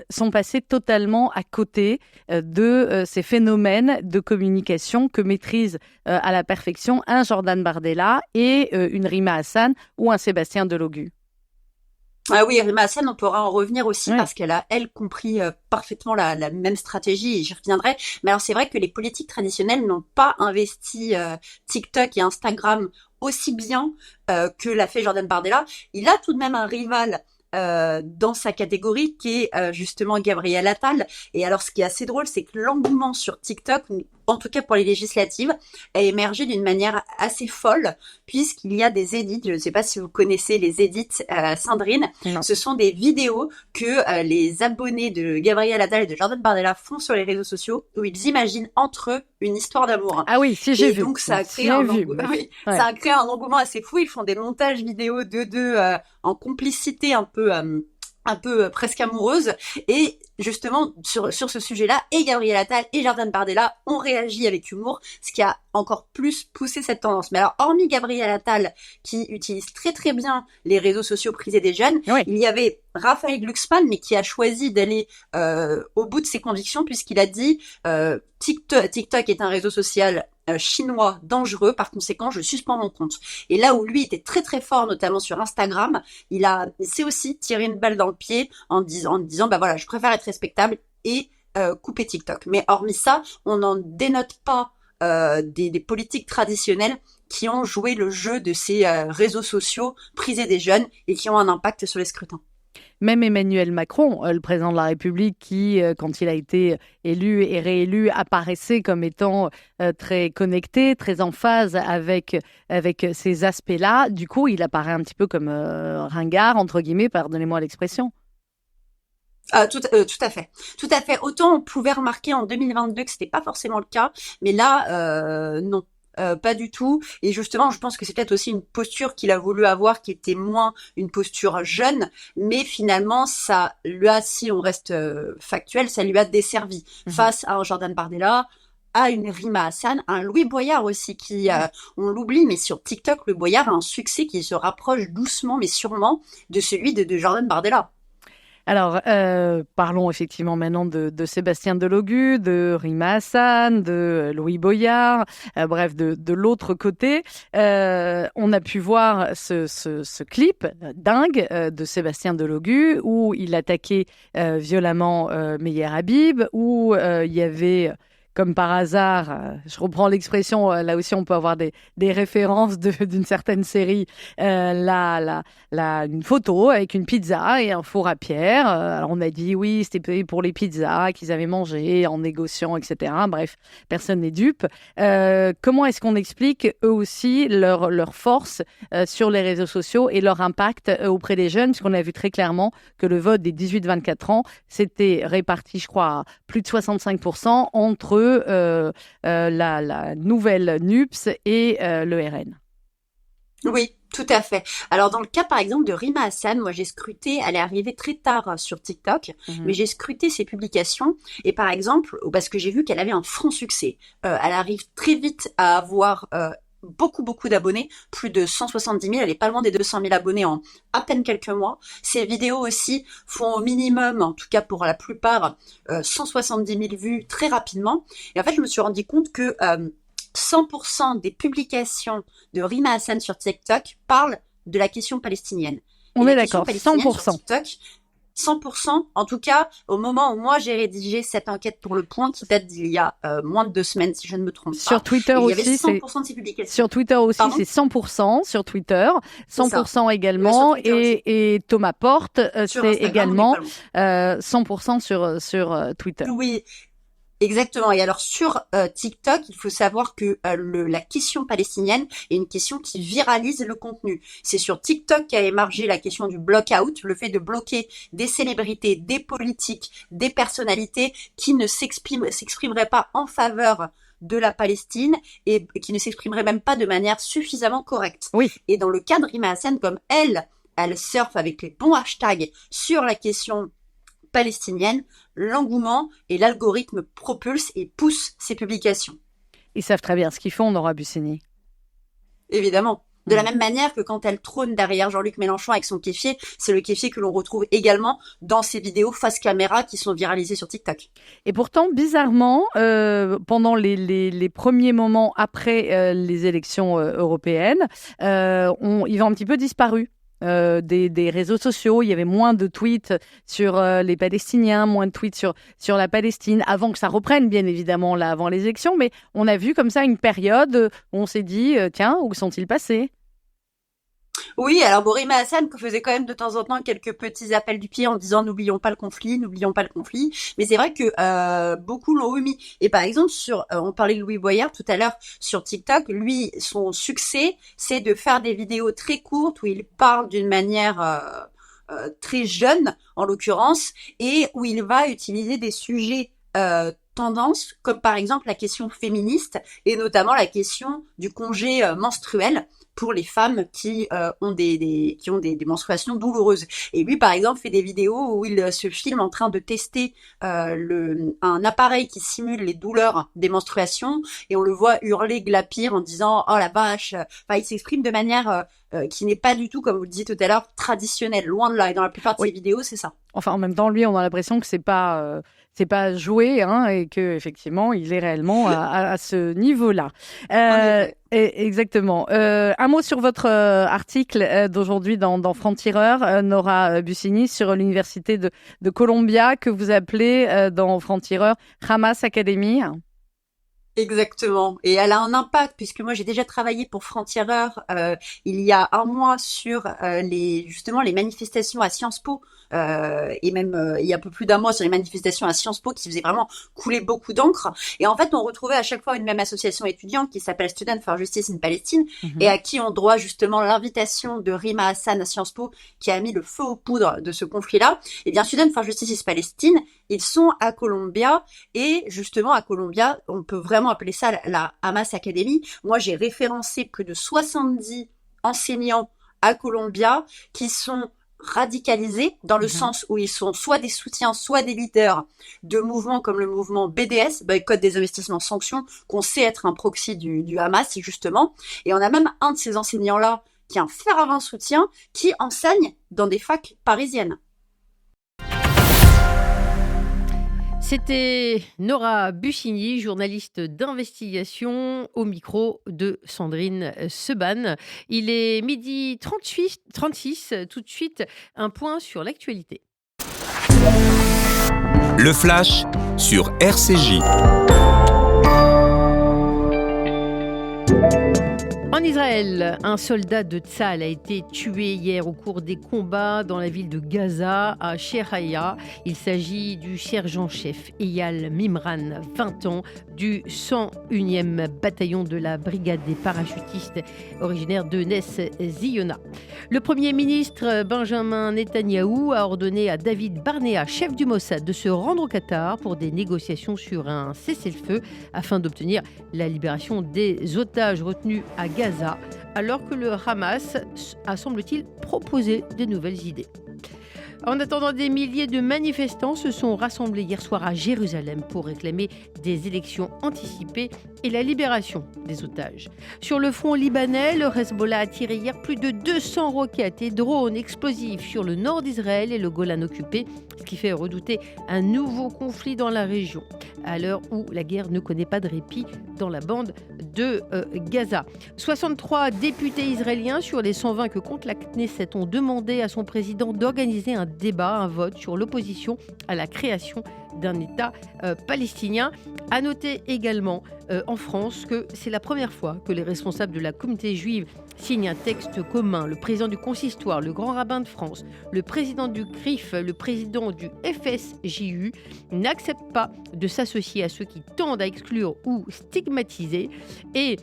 sont passées totalement à côté de ces phénomènes de communication que maîtrisent à la perfection un Jordan Bardella et une Rima Hassan ou un Sébastien Delogu? Ah oui, Rima Hassan, on pourra en revenir aussi parce qu'elle a, elle, compris parfaitement la même stratégie, et j'y reviendrai. Mais alors, c'est vrai que les politiques traditionnelles n'ont pas investi TikTok et Instagram aussi bien que l'a fait Jordan Bardella. Il a tout de même un rival dans sa catégorie qui est justement Gabriel Attal. Et alors, ce qui est assez drôle, c'est que l'engouement sur TikTok, en tout cas pour les législatives, a émergé d'une manière assez folle, puisqu'il y a des edits, je ne sais pas si vous connaissez les edits, Sandrine, ce sont des vidéos que les abonnés de Gabriel Attal et de Jordan Bardella font sur les réseaux sociaux, où ils imaginent entre eux une histoire d'amour. Ah oui, si j'ai vu. Et donc ça a créé ça a créé un engouement assez fou, ils font des montages vidéo de en complicité un peu un peu presque amoureuse, et justement sur ce sujet-là, et Gabriel Attal et Jordan Bardella ont réagi avec humour, ce qui a encore plus poussé cette tendance. Mais alors, hormis Gabriel Attal, qui utilise très très bien les réseaux sociaux prisés des jeunes, il y avait Raphaël Glucksmann, mais qui a choisi d'aller au bout de ses convictions, puisqu'il a dit TikTok est un réseau social chinois dangereux, par conséquent je suspends mon compte. Et là où lui était très très fort, notamment sur Instagram, il s'est aussi tiré une balle dans le pied en disant bah voilà, je préfère être respectable et couper TikTok. Mais hormis ça, on n'en dénote pas des politiques traditionnelles qui ont joué le jeu de ces réseaux sociaux prisés des jeunes et qui ont un impact sur les scrutins. Même Emmanuel Macron, le président de la République, qui, quand il a été élu et réélu, apparaissait comme étant très connecté, très en phase avec ces aspects-là. Du coup, il apparaît un petit peu comme ringard, entre guillemets, pardonnez-moi l'expression. Tout à fait. Tout à fait. Autant on pouvait remarquer en 2022 que c'était pas forcément le cas, mais là, non. Pas du tout. Et justement, je pense que c'est peut-être aussi une posture qu'il a voulu avoir qui était moins une posture jeune, mais finalement, ça lui a, si on reste factuel, ça lui a desservi face à un Jordan Bardella, à une Rima Hassan, à un Louis Boyard aussi qui, on l'oublie, mais sur TikTok, le Boyard a un succès qui se rapproche doucement mais sûrement de celui de Jordan Bardella. Alors, parlons effectivement maintenant de Sébastien Delogu, de Rima Hassan, de Louis Boyard, bref, de l'autre côté. On a pu voir ce clip dingue de Sébastien Delogu où il attaquait violemment Meyer Habib, où il y avait... Comme par hasard, je reprends l'expression, là aussi on peut avoir des références d'une certaine série, une photo avec une pizza et un four à pierre. Alors on a dit oui, c'était pour les pizzas qu'ils avaient mangé en négociant, etc. Bref, personne n'est dupe. Comment est-ce qu'on explique eux aussi leur force sur les réseaux sociaux et leur impact auprès des jeunes? Parce qu'on a vu très clairement que le vote des 18-24 ans s'était réparti, je crois, à plus de 65% entre la nouvelle NUPS et le RN. Oui, tout à fait. Alors dans le cas par exemple de Rima Hassan, moi j'ai scruté, elle est arrivée très tard sur TikTok, mais j'ai scruté ses publications et par exemple, parce que j'ai vu qu'elle avait un franc succès, elle arrive très vite à avoir beaucoup d'abonnés, plus de 170 000, elle est pas loin des 200 000 abonnés en à peine quelques mois. Ses vidéos aussi font au minimum, en tout cas pour la plupart, 170 000 vues très rapidement. Et en fait, je me suis rendu compte que 100% des publications de Rima Hassan sur TikTok parlent de la question palestinienne. On est d'accord, 100%. Sur TikTok, 100%, en tout cas, au moment où moi j'ai rédigé cette enquête pour Le Point, qui date d'il y a moins de 2 semaines, si je ne me trompe pas. Sur Twitter aussi, il y avait 100% de ces publications. Sur Twitter aussi, Pardon, c'est 100% sur Twitter, 100% également, sur Twitter et Thomas Porte, c'est Instagram, également 100% sur Twitter. Oui. Exactement. Et alors sur TikTok, il faut savoir que la question palestinienne est une question qui viralise le contenu. C'est sur TikTok qu'a émergé la question du block-out, le fait de bloquer des célébrités, des politiques, des personnalités qui ne s'exprimeraient pas en faveur de la Palestine et qui ne s'exprimeraient même pas de manière suffisamment correcte. Oui. Et dans le cas de Rima Hassan, comme elle surfe avec les bons hashtags sur la question palestinienne, l'engouement et l'algorithme propulsent et poussent ces publications. Ils savent très bien ce qu'ils font, Nora Bussini. Évidemment. De la même manière que quand elle trône derrière Jean-Luc Mélenchon avec son kéfier, c'est le kéfier que l'on retrouve également dans ses vidéos face caméra qui sont viralisées sur TikTok. Et pourtant, bizarrement, pendant les premiers moments après les élections européennes, ils ont un petit peu disparu. Des réseaux sociaux, il y avait moins de tweets sur les Palestiniens, moins de tweets sur la Palestine, avant que ça reprenne bien évidemment là avant les élections, mais on a vu comme ça une période où on s'est dit tiens, où sont-ils passés? Oui, alors Rima Hassan faisait quand même de temps en temps quelques petits appels du pied en disant n'oublions pas le conflit, mais c'est vrai que beaucoup l'ont omis. Et par exemple, on parlait de Louis Boyard tout à l'heure sur TikTok, lui, son succès, c'est de faire des vidéos très courtes où il parle d'une manière très jeune, en l'occurrence, et où il va utiliser des sujets tendances, comme par exemple la question féministe et notamment la question du congé menstruel pour les femmes qui ont des menstruations douloureuses. Et lui, par exemple, fait des vidéos où il se filme en train de tester un appareil qui simule les douleurs des menstruations et on le voit hurler, glapir en disant « Oh la vache !» Enfin, il s'exprime de manière qui n'est pas du tout, comme vous le disiez tout à l'heure, traditionnelle, loin de là. Et dans la plupart de ses vidéos, c'est ça. Enfin, en même temps, lui, on a l'impression que c'est pas joué, hein, et que effectivement, il est réellement à ce niveau-là. Exactement. Un mot sur votre article d'aujourd'hui dans Franc-Tireur, Nora Bussini, sur l'université de Columbia, que vous appelez dans Franc-Tireur Hamas Academy. Exactement. Et elle a un impact puisque moi j'ai déjà travaillé pour Franc-Tireur il y a un mois sur les manifestations à Sciences Po et même il y a un peu plus d'un mois sur les manifestations à Sciences Po qui faisaient vraiment couler beaucoup d'encre. Et en fait on retrouvait à chaque fois une même association étudiante qui s'appelle Students for Justice in Palestine et à qui on doit justement l'invitation de Rima Hassan à Sciences Po qui a mis le feu aux poudres de ce conflit-là. Et bien Students for Justice in Palestine, ils sont à Columbia et justement à Columbia on peut vraiment appeler ça la Hamas Academy. Moi, j'ai référencé plus de 70 enseignants à Columbia qui sont radicalisés dans le sens où ils sont soit des soutiens, soit des leaders de mouvements comme le mouvement BDS, Boycott des investissements sanctions, qu'on sait être un proxy du Hamas, justement. Et on a même un de ces enseignants-là qui est un fervent soutien qui enseigne dans des facs parisiennes. C'était Nora Bussini, journaliste d'investigation, au micro de Sandrine Seban. Il est 12h36, tout de suite, un point sur l'actualité. Le Flash sur RCJ. En Israël, un soldat de Tsahal a été tué hier au cours des combats dans la ville de Gaza, à Sheraya. Il s'agit du sergent-chef Eyal Mimran, 20 ans, du 101e bataillon de la brigade des parachutistes originaire de Ness Ziona. Le Premier ministre Benjamin Netanyahou a ordonné à David Barnea, chef du Mossad, de se rendre au Qatar pour des négociations sur un cessez-le-feu afin d'obtenir la libération des otages retenus à Gaza, alors que le Hamas a, semble-t-il, proposé de nouvelles idées. En attendant, des milliers de manifestants se sont rassemblés hier soir à Jérusalem pour réclamer des élections anticipées et la libération des otages. Sur le front libanais, le Hezbollah a tiré hier plus de 200 roquettes et drones explosifs sur le nord d'Israël et le Golan occupé, ce qui fait redouter un nouveau conflit dans la région, à l'heure où la guerre ne connaît pas de répit dans la bande de Gaza. 63 députés israéliens sur les 120 que compte la Knesset ont demandé à son président d'organiser un débat, un vote sur l'opposition à la création d'un État palestinien. À noter également en France que c'est la première fois que les responsables de la communauté juive signent un texte commun. Le président du consistoire, le grand rabbin de France, le président du CRIF, le président du FSJU n'acceptent pas de s'associer à ceux qui tendent à exclure ou stigmatiser et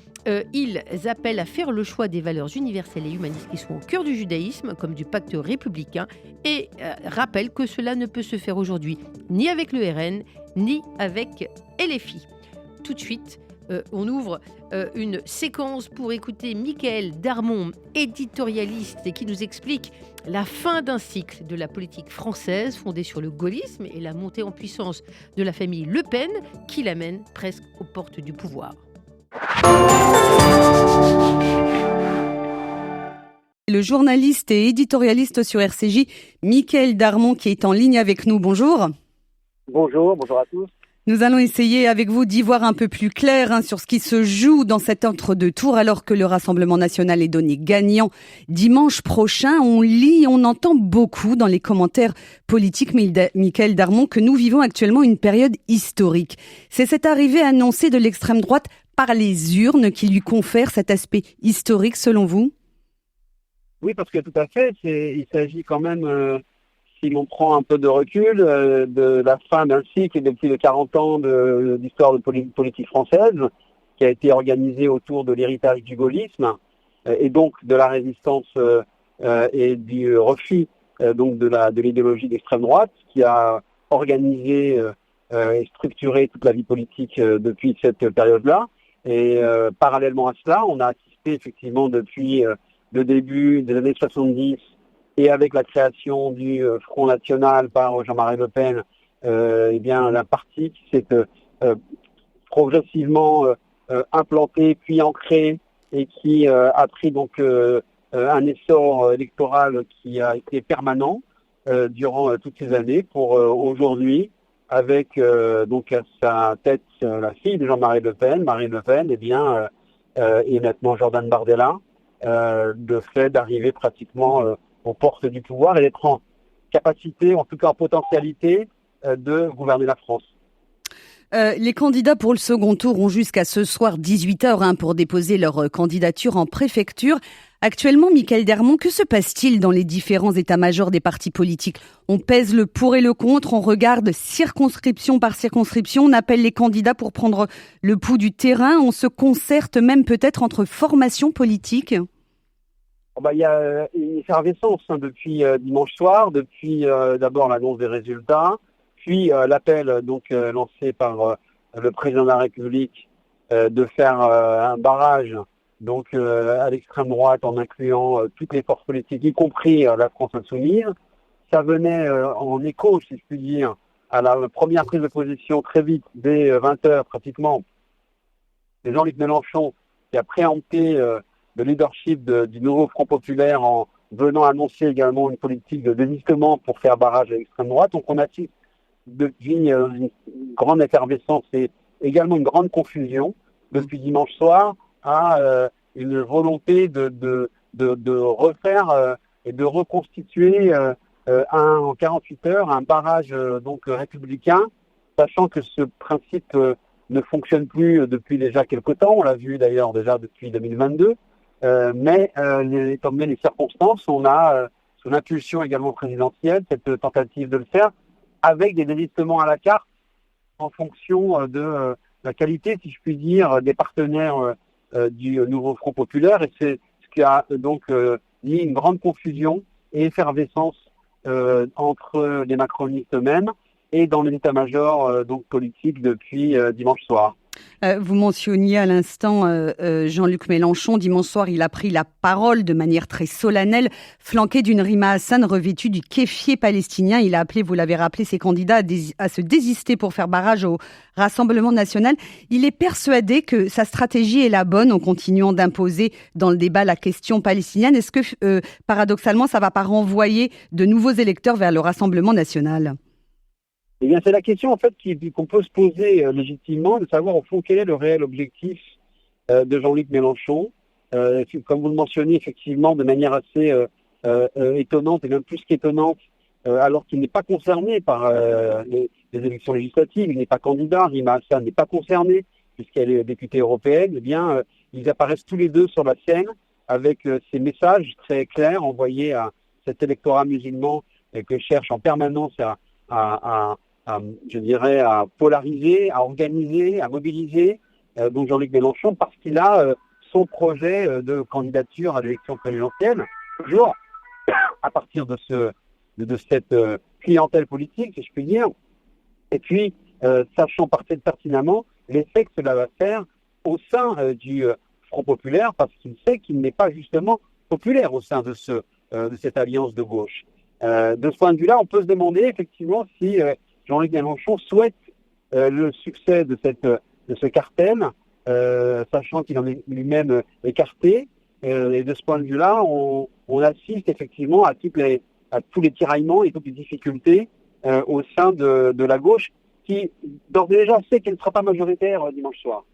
ils appellent à faire le choix des valeurs universelles et humanistes qui sont au cœur du judaïsme, comme du pacte républicain, et rappellent que cela ne peut se faire aujourd'hui ni avec le RN, ni avec LFI. Tout de suite, on ouvre une séquence pour écouter Mickaël Darmon, éditorialiste, et qui nous explique la fin d'un cycle de la politique française fondée sur le gaullisme et la montée en puissance de la famille Le Pen qui l'amène presque aux portes du pouvoir. Le journaliste et éditorialiste sur RCJ, Mickaël Darmon, qui est en ligne avec nous. Bonjour. Bonjour à tous. Nous allons essayer avec vous d'y voir un peu plus clair sur ce qui se joue dans cet entre-deux tours alors que le Rassemblement national est donné gagnant dimanche prochain. On lit, on entend beaucoup dans les commentaires politiques, Mickaël Darmon, que nous vivons actuellement une période historique. C'est cette arrivée annoncée de l'extrême droite par les urnes qui lui confère cet aspect historique selon vous ? Oui, parce que tout à fait, il s'agit quand même, si l'on prend un peu de recul, de la fin d'un cycle de plus de 40 ans d'histoire de politique française, qui a été organisée autour de l'héritage du gaullisme, et donc de la résistance et du refus donc de l'idéologie d'extrême droite, qui a organisé et structuré toute la vie politique depuis cette période-là. Et parallèlement à cela, on a assisté effectivement depuis le début des années 70 et avec la création du Front National par Jean-Marie Le Pen, la partie qui s'est progressivement implantée puis ancrée et qui a pris donc un essor électoral qui a été permanent durant toutes ces années pour aujourd'hui, avec donc à sa tête la fille de Jean-Marie Le Pen, Marine Le Pen, et maintenant Jordan Bardella, le fait d'arriver pratiquement aux portes du pouvoir et d'être en capacité, en tout cas en potentialité, de gouverner la France. Les candidats pour le second tour ont jusqu'à ce soir 18h pour déposer leur candidature en préfecture. Actuellement, Mickaël Dermont, que se passe-t-il dans les différents états-majors des partis politiques ? On pèse le pour et le contre, on regarde circonscription par circonscription, on appelle les candidats pour prendre le pouls du terrain, on se concerte même peut-être entre formations politiques. Il y a une effervescence depuis dimanche soir, depuis d'abord l'annonce des résultats, puis l'appel lancé par le président de la République de faire un barrage à l'extrême droite en incluant toutes les forces politiques, y compris la France Insoumise. Ça venait en écho, si je puis dire, à la première prise de position très vite, dès 20h pratiquement, de Jean-Luc Mélenchon, qui a préempté le leadership du nouveau Front Populaire en venant annoncer également une politique de désistement pour faire barrage à l'extrême droite. Donc on assiste depuis une grande effervescence et également une grande confusion depuis dimanche soir à une volonté de refaire et de reconstituer en 48 heures un barrage républicain, sachant que ce principe ne fonctionne plus depuis déjà quelque temps. On l'a vu d'ailleurs déjà depuis 2022. Mais étant donné les circonstances, on a sous l'impulsion également présidentielle cette tentative de le faire avec des désistements à la carte en fonction de la qualité, si je puis dire, des partenaires du nouveau Front Populaire. Et c'est ce qui a donc mis une grande confusion et effervescence entre les macronistes eux-mêmes et dans les états-majors politiques depuis dimanche soir. Vous mentionniez à l'instant Jean-Luc Mélenchon. Dimanche soir, il a pris la parole de manière très solennelle, flanqué d'une rima Hassan revêtue du kéfier palestinien. Il a appelé, vous l'avez rappelé, ses candidats à se désister pour faire barrage au Rassemblement national. Il est persuadé que sa stratégie est la bonne en continuant d'imposer dans le débat la question palestinienne. Est-ce que, paradoxalement, ça ne va pas renvoyer de nouveaux électeurs vers le Rassemblement national ? Eh bien, c'est la question en fait qu'on peut se poser légitimement, de savoir au fond quel est le réel objectif de Jean-Luc Mélenchon. Comme vous le mentionnez effectivement de manière assez étonnante et même plus qu'étonnante, alors qu'il n'est pas concerné par les élections législatives, il n'est pas candidat, Rima Hassan n'est pas concernée puisqu'elle est députée européenne. Eh bien, ils apparaissent tous les deux sur la scène avec ces messages très clairs envoyés à cet électorat musulman que cherche en permanence à polariser, à organiser, à mobiliser donc Jean-Luc Mélenchon parce qu'il a son projet de candidature à l'élection présidentielle, toujours à partir de cette clientèle politique, si je puis dire, et puis sachant pertinemment l'effet que cela va faire au sein du Front Populaire, parce qu'il sait qu'il n'est pas justement populaire au sein de cette alliance de gauche. De ce point de vue-là, on peut se demander effectivement si Jean-Luc Mélenchon souhaite le succès de ce cartel, sachant qu'il en est lui-même écarté. Et de ce point de vue-là, on assiste effectivement à tous les tiraillements et toutes les difficultés au sein de la gauche, qui d'ores et déjà sait qu'elle ne sera pas majoritaire dimanche soir.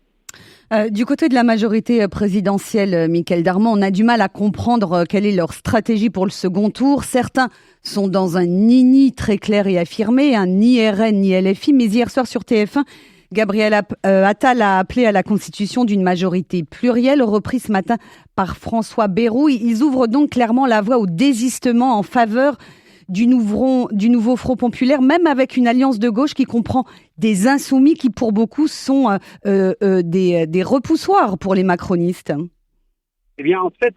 Du côté de la majorité présidentielle, Mickaël Dermont, on a du mal à comprendre quelle est leur stratégie pour le second tour. Certains sont dans un ni-ni très clair et affirmé, ni RN ni LFI. Mais hier soir sur TF1, Gabriel Attal a appelé à la constitution d'une majorité plurielle, repris ce matin par François Bayrou. Ils ouvrent donc clairement la voie au désistement en faveur du nouveau Front Populaire, même avec une alliance de gauche qui comprend des insoumis qui, pour beaucoup, sont des repoussoirs pour les macronistes. Eh bien, en fait,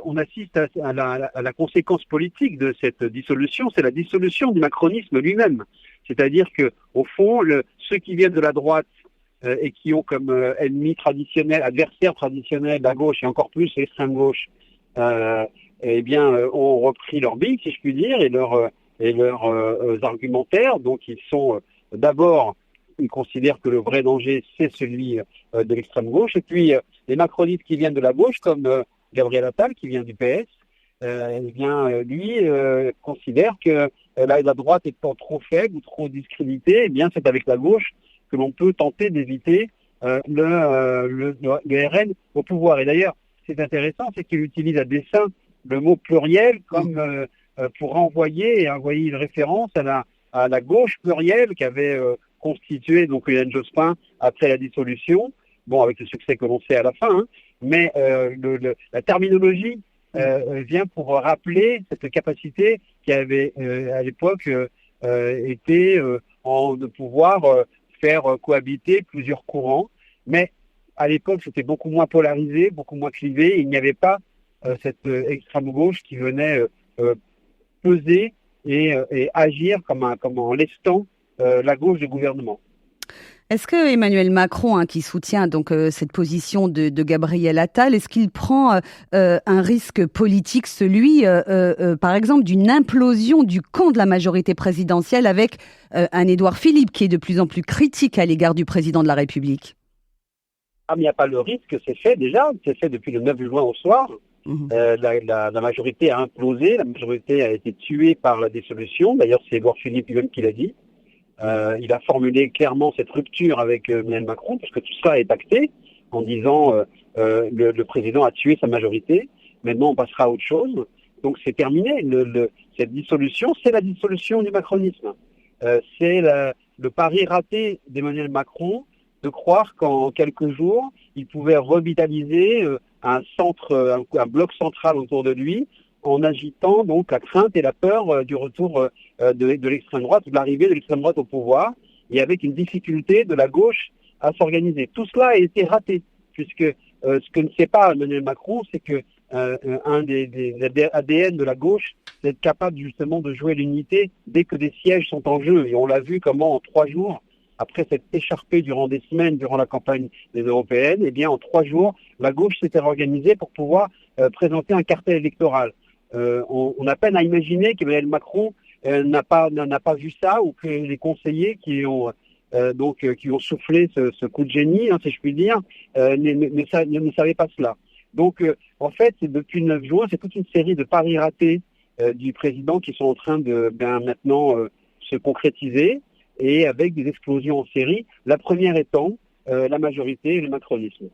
on assiste à la conséquence politique de cette dissolution, c'est la dissolution du macronisme lui-même. C'est-à-dire que, au fond, ceux qui viennent de la droite et qui ont comme ennemi traditionnel, adversaire traditionnel la gauche et encore plus l'extrême gauche, ont repris leur bille, si je puis dire, et leurs argumentaires. Donc ils sont d'abord, ils considèrent que le vrai danger, c'est celui de l'extrême gauche. Et puis les macronistes qui viennent de la gauche, comme Gabriel Attal, qui vient du PS, lui considère que la droite étant trop faible ou trop discréditée, c'est avec la gauche que l'on peut tenter d'éviter le RN au pouvoir. Et d'ailleurs, c'est intéressant, c'est qu'il utilise à dessein le mot pluriel comme pour envoyer une référence à la gauche plurielle qu'avait constituée donc Liliane Jospin après la dissolution, avec le succès que l'on sait à la fin, mais la terminologie vient pour rappeler cette capacité qui avait à l'époque été de pouvoir faire cohabiter plusieurs courants, mais à l'époque c'était beaucoup moins polarisé, beaucoup moins clivé, il n'y avait pas cette extrême gauche qui venait peser et agir comme en lestant la gauche du gouvernement. Est-ce que Emmanuel Macron, qui soutient donc cette position de Gabriel Attal, est-ce qu'il prend un risque politique, celui, par exemple, d'une implosion du camp de la majorité présidentielle avec un Édouard Philippe qui est de plus en plus critique à l'égard du président de la République? Il n'y a pas le risque, c'est fait déjà, c'est fait depuis le 9 juin au soir. La majorité a implosé, la majorité a été tuée par la dissolution. D'ailleurs, c'est Édouard Philippe lui-même qui l'a dit. Il a formulé clairement cette rupture avec Emmanuel Macron, puisque tout ça est acté, en disant le président a tué sa majorité, maintenant on passera à autre chose. Donc c'est terminé. Cette dissolution, c'est la dissolution du macronisme. C'est le pari raté d'Emmanuel Macron de croire qu'en quelques jours, il pouvait revitaliser un bloc central autour de lui, en agitant donc la crainte et la peur du retour de l'extrême droite, de l'arrivée de l'extrême droite au pouvoir, et avec une difficulté de la gauche à s'organiser. Tout cela a été raté, puisque ce que ne sait pas Emmanuel Macron, c'est que un des ADN de la gauche, c'est être capable justement de jouer l'unité dès que des sièges sont en jeu. Et on l'a vu comment en 3 jours, après s'être écharpé durant des semaines, durant la campagne des européennes, en 3 jours, la gauche s'était organisée pour pouvoir présenter un cartel électoral. On a peine à imaginer qu'Emmanuel Macron n'a pas vu ça, ou que les conseillers qui ont soufflé ce coup de génie, si je puis dire, ne savaient pas cela. Donc, en fait, depuis le 9 juin, c'est toute une série de paris ratés du président qui sont en train de maintenant se concrétiser, et avec des explosions en série. La première étant la majorité et le macronisme.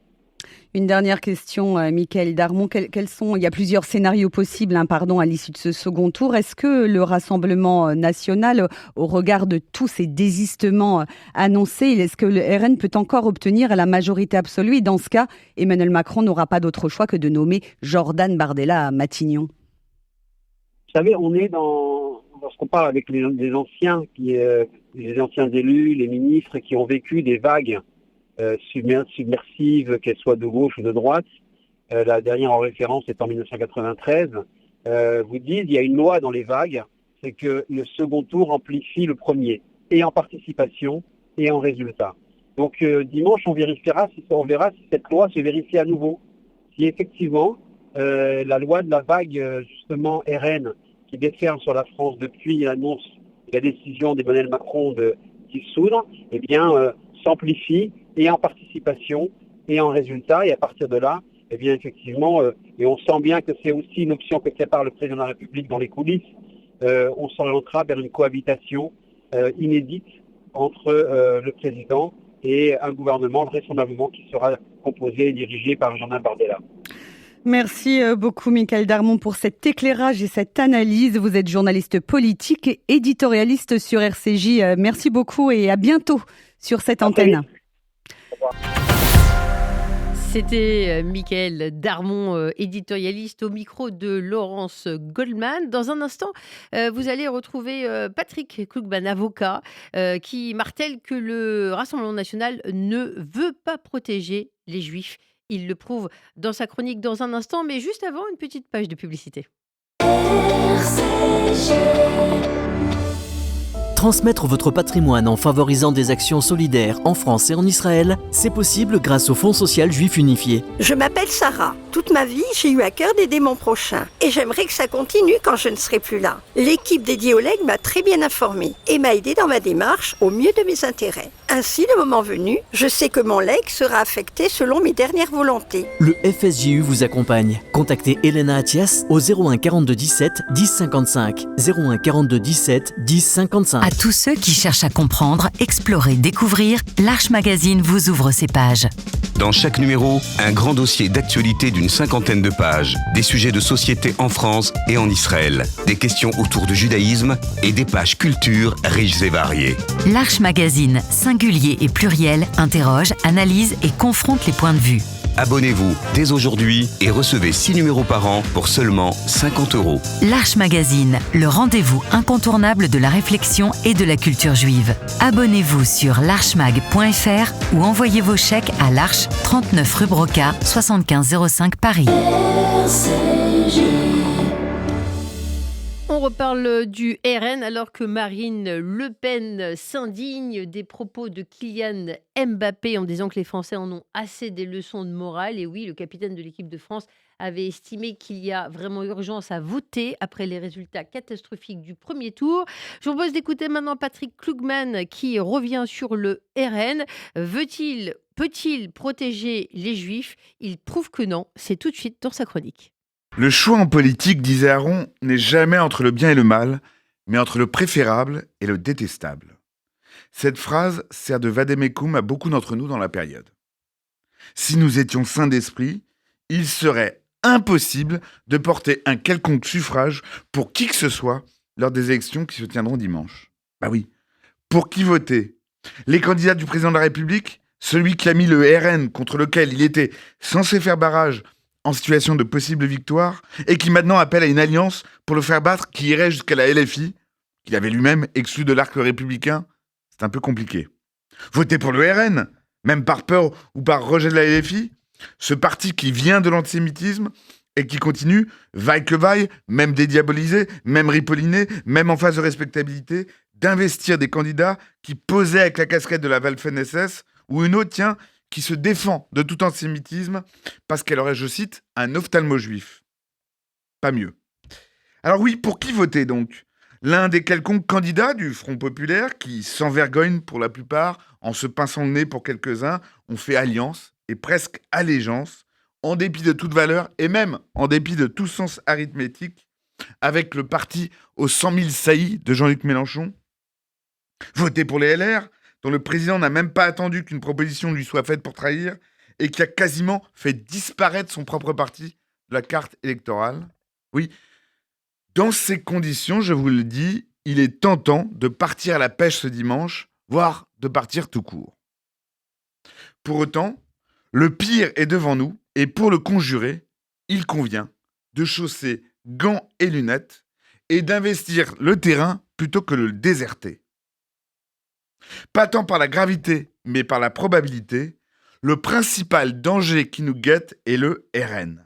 Une dernière question, Mickaël Darmon. Il y a plusieurs scénarios possibles à l'issue de ce second tour. Est-ce que le Rassemblement national, au regard de tous ces désistements annoncés, est-ce que le RN peut encore obtenir la majorité absolue? Et dans ce cas, Emmanuel Macron n'aura pas d'autre choix que de nommer Jordan Bardella à Matignon. Vous savez, on est lorsqu'on parle avec les anciens, les anciens élus, les ministres qui ont vécu des vagues submersives, qu'elles soient de gauche ou de droite, la dernière en référence est en 1993, vous disent il y a une loi dans les vagues, c'est que le second tour amplifie le premier, et en participation et en résultat. Donc dimanche, on verra si cette loi se vérifie à nouveau. Si effectivement la loi de la vague justement RN qui déferle sur la France depuis l'annonce de la décision d'Emmanuel Macron de dissoudre, s'amplifie et en participation et en résultat. Et à partir de là, effectivement, et on sent bien que c'est aussi une option que prépare le président de la République dans les coulisses, on s'orientera vers une cohabitation inédite entre le président et un gouvernement vraisemblablement qui sera composé et dirigé par Jordan Bardella. Merci beaucoup Mickaël Darmon pour cet éclairage et cette analyse. Vous êtes journaliste politique et éditorialiste sur RCJ. Merci beaucoup et à bientôt sur cette antenne. C'était Mickaël Darmon, éditorialiste au micro de Laurence Goldman. Dans un instant, vous allez retrouver Patrick Klugman, avocat, qui martèle que le Rassemblement national ne veut pas protéger les Juifs. Il le prouve dans sa chronique dans un instant, mais juste avant, une petite page de publicité. Transmettre votre patrimoine en favorisant des actions solidaires en France et en Israël, c'est possible grâce au Fonds social juif unifié. Je m'appelle Sarah. Toute ma vie, j'ai eu à cœur d'aider mon prochain. Et j'aimerais que ça continue quand je ne serai plus là. L'équipe dédiée au legs m'a très bien informée et m'a aidé dans ma démarche au mieux de mes intérêts. Ainsi, le moment venu, je sais que mon legs sera affecté selon mes dernières volontés. Le FSJU vous accompagne. Contactez Elena Atias au 01 42 17 10 55. 01 42 17 10 55. À tous ceux qui cherchent à comprendre, explorer, découvrir, l'Arche Magazine vous ouvre ses pages. Dans chaque numéro, un grand dossier d'actualité d'une 50aine de pages. Des sujets de société en France et en Israël. Des questions autour du judaïsme et des pages culture riches et variées. L'Arche Magazine, singulier et pluriel, interroge, analyse et confronte les points de vue. Abonnez-vous dès aujourd'hui et recevez 6 numéros par an pour seulement 50 €. L'Arche Magazine, le rendez-vous incontournable de la réflexion et de la culture juive. Abonnez-vous sur l'archemag.fr ou envoyez vos chèques à l'Arche, 39 rue Broca, 75 05 Paris. On reparle du RN alors que Marine Le Pen s'indigne des propos de Kylian Mbappé en disant que les Français en ont assez des leçons de morale. Et oui, le capitaine de l'équipe de France avait estimé qu'il y a vraiment urgence à voter après les résultats catastrophiques du premier tour. Je vous propose d'écouter maintenant Patrick Klugman qui revient sur le RN. Peut-il protéger les Juifs ? Il prouve que non. C'est tout de suite dans sa chronique. Le choix en politique, disait Aaron, n'est jamais entre le bien et le mal, mais entre le préférable et le détestable. Cette phrase sert de vademecum à beaucoup d'entre nous dans la période. Si nous étions sains d'esprit, il serait impossible de porter un quelconque suffrage pour qui que ce soit lors des élections qui se tiendront dimanche. Bah oui, pour qui voter ? Les candidats du président de la République ? Celui qui a mis le RN contre lequel il était censé faire barrage en situation de possible victoire, et qui maintenant appelle à une alliance pour le faire battre qui irait jusqu'à la LFI, qu'il avait lui-même exclu de l'arc républicain, c'est un peu compliqué. Voter pour le RN, même par peur ou par rejet de la LFI, ce parti qui vient de l'antisémitisme et qui continue, vaille que vaille, même dédiabolisé, même ripolliné, même en phase de respectabilité, d'investir des candidats qui posaient avec la casquette de la Waffen-SS, ou une autre, tiens, qui se défend de tout antisémitisme parce qu'elle aurait, je cite, un ophtalmo-juif. Pas mieux. Alors oui, pour qui voter donc ? L'un des quelconques candidats du Front populaire qui, sans vergogne pour la plupart, en se pinçant le nez pour quelques-uns, ont fait alliance et presque allégeance, en dépit de toute valeur et même en dépit de tout sens arithmétique, avec le parti aux 100 000 saillies de Jean-Luc Mélenchon ? Voter pour les LR, dont le président n'a même pas attendu qu'une proposition lui soit faite pour trahir, et qui a quasiment fait disparaître son propre parti de la carte électorale. Oui, dans ces conditions, je vous le dis, il est tentant de partir à la pêche ce dimanche, voire de partir tout court. Pour autant, le pire est devant nous, et pour le conjurer, il convient de chausser gants et lunettes, et d'investir le terrain plutôt que de le déserter. Pas tant par la gravité, mais par la probabilité, le principal danger qui nous guette est le RN.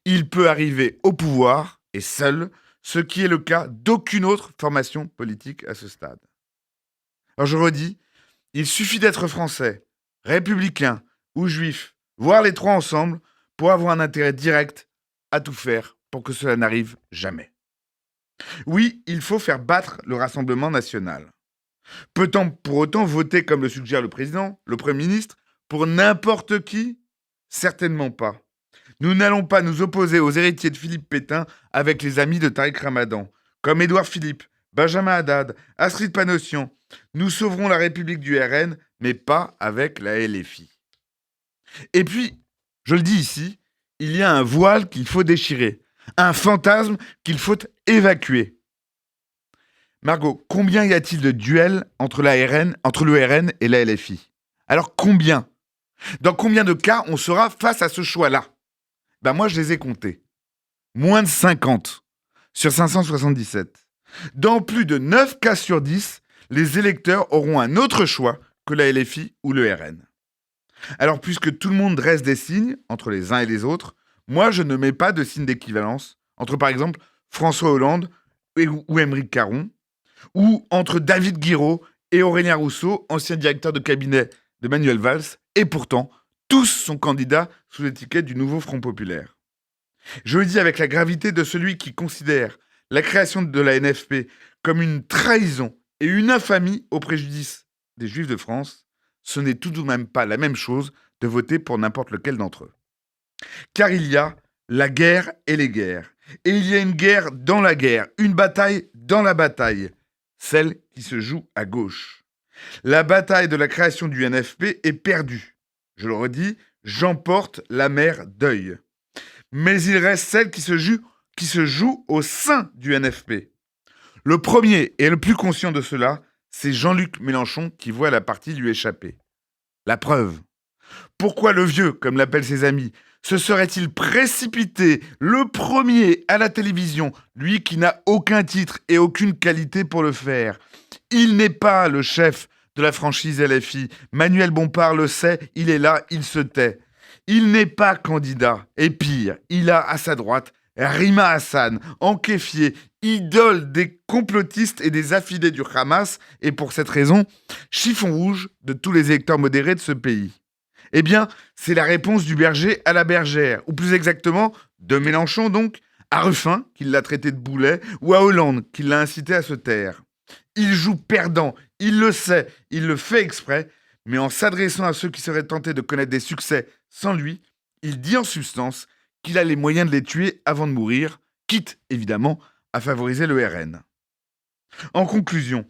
Il peut arriver au pouvoir, et seul, ce qui est le cas d'aucune autre formation politique à ce stade. Alors je redis, il suffit d'être français, républicain ou juif, voire les trois ensemble, pour avoir un intérêt direct à tout faire pour que cela n'arrive jamais. Oui, il faut faire battre le Rassemblement national. Peut-on pour autant voter, comme le suggère le président, le Premier ministre, pour n'importe qui ? Certainement pas. Nous n'allons pas nous opposer aux héritiers de Philippe Pétain avec les amis de Tariq Ramadan, comme Édouard Philippe, Benjamin Haddad, Astrid Panossian. Nous sauverons la République du RN, mais pas avec la LFI. Et puis, je le dis ici, il y a un voile qu'il faut déchirer, un fantasme qu'il faut évacuer. Margot, combien y a-t-il de duels entre le RN et la LFI ? Alors combien ? Dans combien de cas on sera face à ce choix-là ? Moi, je les ai comptés. Moins de 50 sur 577. Dans plus de 9 cas sur 10, les électeurs auront un autre choix que la LFI ou le RN. Alors, puisque tout le monde dresse des signes entre les uns et les autres, moi, je ne mets pas de signe d'équivalence entre, par exemple, François Hollande ou Aymeric Caron, Ou entre David Guiraud et Aurélien Rousseau, ancien directeur de cabinet de Manuel Valls, et pourtant, tous sont candidats sous l'étiquette du nouveau Front populaire. Je le dis avec la gravité de celui qui considère la création de la NFP comme une trahison et une infamie au préjudice des Juifs de France. Ce n'est tout de même pas la même chose de voter pour n'importe lequel d'entre eux. Car il y a la guerre et les guerres. Et il y a une guerre dans la guerre, une bataille dans la bataille, celle qui se joue à gauche. La bataille de la création du NFP est perdue. Je le redis, j'emporte la mer Deuil. Mais il reste celle qui se joue au sein du NFP. Le premier et le plus conscient de cela, c'est Jean-Luc Mélenchon qui voit la partie lui échapper. La preuve. Pourquoi le vieux, comme l'appellent ses amis, se serait-il précipité le premier à la télévision, lui qui n'a aucun titre et aucune qualité pour le faire? Il n'est pas le chef de la franchise LFI. Manuel Bompard le sait, il est là, il se tait. Il n'est pas candidat. Et pire, il a à sa droite Rima Hassan, enquêfier, idole des complotistes et des affidés du Hamas, et pour cette raison, chiffon rouge de tous les électeurs modérés de ce pays. Eh bien, c'est la réponse du berger à la bergère, ou plus exactement, de Mélenchon donc, à Ruffin, qui l'a traité de boulet, ou à Hollande, qui l'a incité à se taire. Il joue perdant, il le sait, il le fait exprès, mais en s'adressant à ceux qui seraient tentés de connaître des succès sans lui, il dit en substance qu'il a les moyens de les tuer avant de mourir, quitte évidemment à favoriser le RN. En conclusion,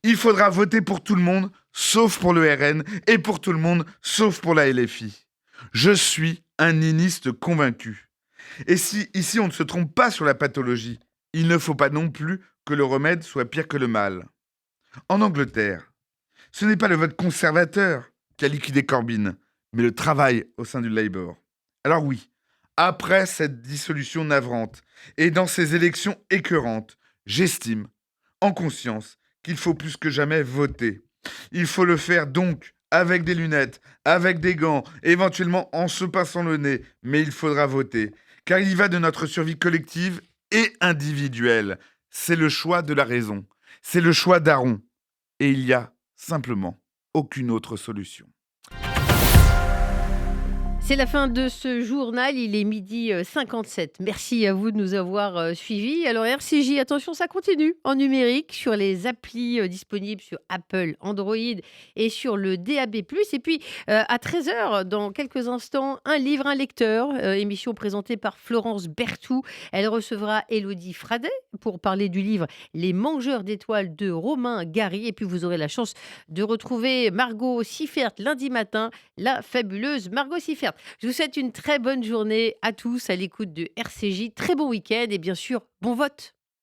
il faudra voter pour tout le monde, sauf pour le RN, et pour tout le monde, sauf pour la LFI. Je suis un niniste convaincu. Et si ici on ne se trompe pas sur la pathologie, il ne faut pas non plus que le remède soit pire que le mal. En Angleterre, ce n'est pas le vote conservateur qui a liquidé Corbyn, mais le travail au sein du Labour. Alors oui, après cette dissolution navrante et dans ces élections écœurantes, j'estime, en conscience, qu'il faut plus que jamais voter. Il faut le faire donc avec des lunettes, avec des gants, éventuellement en se pinçant le nez, mais il faudra voter. Car il y va de notre survie collective et individuelle. C'est le choix de la raison. C'est le choix d'Aaron. Et il y a simplement aucune autre solution. C'est la fin de ce journal, il est 12h57. Merci à vous de nous avoir suivis. Alors RCJ, attention, ça continue en numérique sur les applis disponibles sur Apple, Android et sur le DAB+. Et puis à 13h, dans quelques instants, un livre, un lecteur, émission présentée par Florence Berthoud. Elle recevra Élodie Fradet pour parler du livre Les Mangeurs d'étoiles de Romain Gary. Et puis vous aurez la chance de retrouver Margot Siffert lundi matin, la fabuleuse Margot Siffert. Je vous souhaite une très bonne journée à tous à l'écoute de RCJ. Très bon week-end et bien sûr, bon vote.